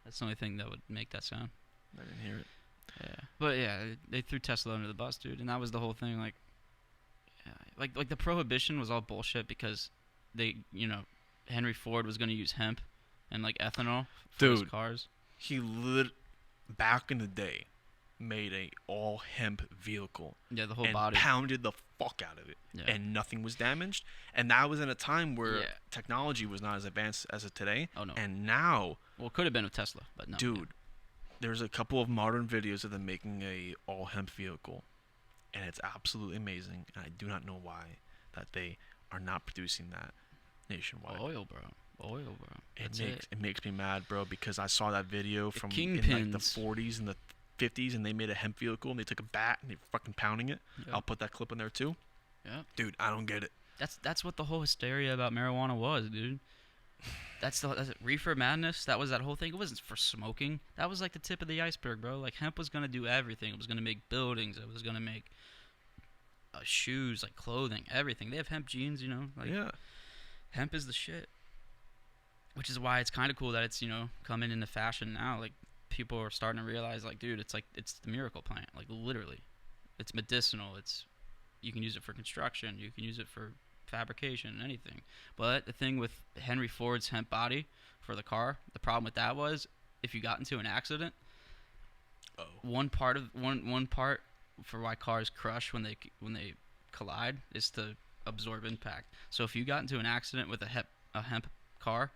that's the only thing that would make that sound. I didn't hear it. Yeah, but yeah, they threw Tesla under the bus, dude, and that was the whole thing. Like, yeah, like the prohibition was all bullshit because Henry Ford was gonna use hemp and like ethanol for his cars. He back in the day made a all hemp vehicle. Yeah, the whole and body. Pounded the fuck out of it. Yeah. And nothing was damaged. And that was in a time where technology was not as advanced as it today. Oh no. And now, well, it could have been with Tesla, but no. Dude, there's a couple of modern videos of them making a all hemp vehicle, and it's absolutely amazing. And I do not know why that they are not producing that nationwide. Oil, bro. It makes me mad, bro, because I saw that video from in like the 40s and the 50s, and they made a hemp vehicle, and they took a bat and they fucking pounding it. Yeah. I'll put that clip in there too. Yeah. Dude, I don't get it. That's what the whole hysteria about marijuana was, dude. That's reefer madness. That was that whole thing. It wasn't for smoking. That was like the tip of the iceberg, bro. Like hemp was gonna do everything. It was gonna make buildings. It was gonna make shoes, like clothing, everything. They have hemp jeans, Like, yeah. Hemp is the shit. Which is why it's kind of cool that it's coming into fashion now. Like people are starting to realize, like, dude, it's the miracle plant. Like literally, it's medicinal. You can use it for construction. You can use it for fabrication, anything. But the thing with Henry Ford's hemp body for the car, the problem with that was if you got into an accident, one part for why cars crush when they collide is to absorb impact. So if you got into an accident with a hemp car,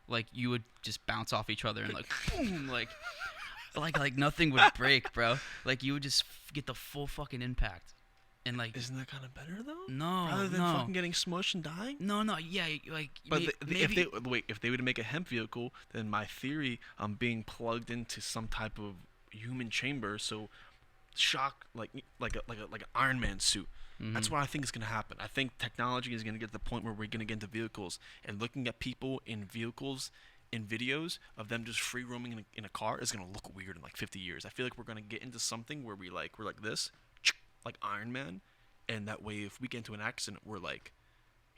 like you would just bounce off each other and like boom, like nothing would break, bro. Like you would just get the full fucking impact. And like, isn't that kind of better though? No, rather than fucking getting smushed and dying. No, yeah, like. But if they were to make a hemp vehicle, then my theory, being plugged into some type of human chamber, so shock like an Iron Man suit. Mm-hmm. That's what I think is gonna happen. I think technology is gonna get to the point where we're gonna get into vehicles and looking at people in vehicles. In videos of them just free roaming in a car is gonna look weird in like 50 years. I feel like we're gonna get into something where we're like this, like Iron Man, and that way if we get into an accident we're like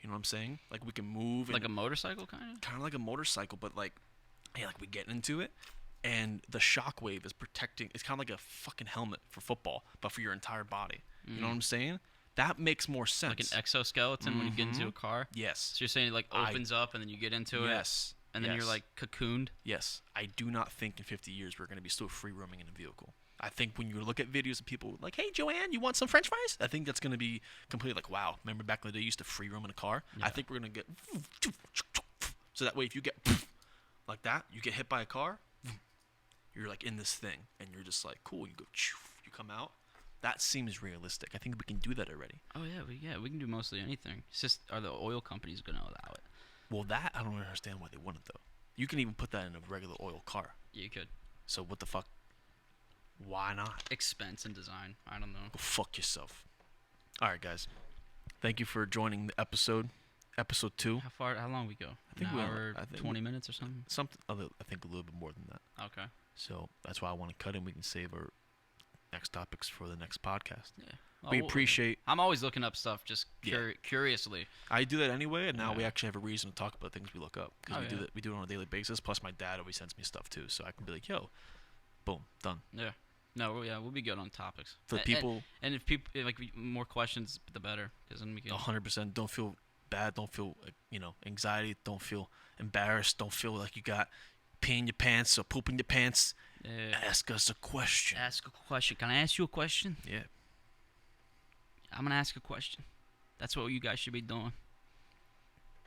You know what I'm saying? Like we can move. Like a motorcycle, kind of. Kind of like a motorcycle, but like, yeah, like we get into it, and the shockwave is protecting. It's kind of like a fucking helmet for football, but for your entire body. You know what I'm saying? That makes more sense. Like an exoskeleton when you get into a car. Yes. So you're saying it like opens up and then you get into it. Yes. And then you're like cocooned. Yes. I do not think in 50 years we're going to be still free roaming in a vehicle. I think when you look at videos of people like, hey, Joanne, you want some French fries? I think that's going to be completely like, wow, remember back in the day you used to free roam in a car? Yeah. I think we're going to get. So that way, if you get like that, you get hit by a car, you're like in this thing, and you're just like, cool, you go, you come out. That seems realistic. I think we can do that already. Oh, yeah, we can do mostly anything. It's just, are the oil companies going to allow it? Well, that, I don't understand why they wouldn't, though. You can even put that in a regular oil car. Yeah, you could. So what the fuck? Why not? Expense and design. I don't know. Go fuck yourself. All right, guys. Thank you for joining the episode 2. How long we go? I think An we hour, 20 minutes or something? I think a little bit more than that. Okay. So that's why I want to cut in. We can save our next topics for the next podcast. Yeah. We appreciate. I'm always looking up stuff just curiously. I do that anyway, and now we Yeah. actually have a reason to talk about things we look up because we do it on a daily basis. Plus, my dad always sends me stuff too, so I can be like, "Yo, boom, done." Yeah. No, we'll be good on topics. For people, and if people more questions, the better, because then we can. 100%. Don't feel bad. Don't feel anxiety. Don't feel embarrassed. Don't feel like you got pee in your pants or poop in your pants. Yeah. Ask us a question. Ask a question. Can I ask you a question? Yeah. I'm gonna ask a question. That's what you guys should be doing.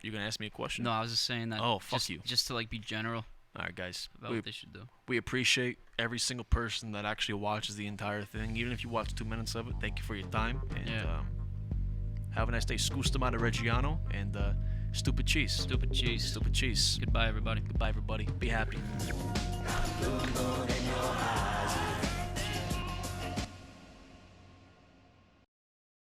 You gonna ask me a question? No, I was just saying that. Oh, fuck you. Just to like be general All right, guys. about what they should do. We appreciate every single person that actually watches the entire thing. Even if you watch 2 minutes of it, thank you for your time. And have a nice day. Scustamata Reggiano and stupid cheese. Stupid cheese. Stupid cheese. Goodbye, everybody. Goodbye, everybody. Be happy. Look in your eyes.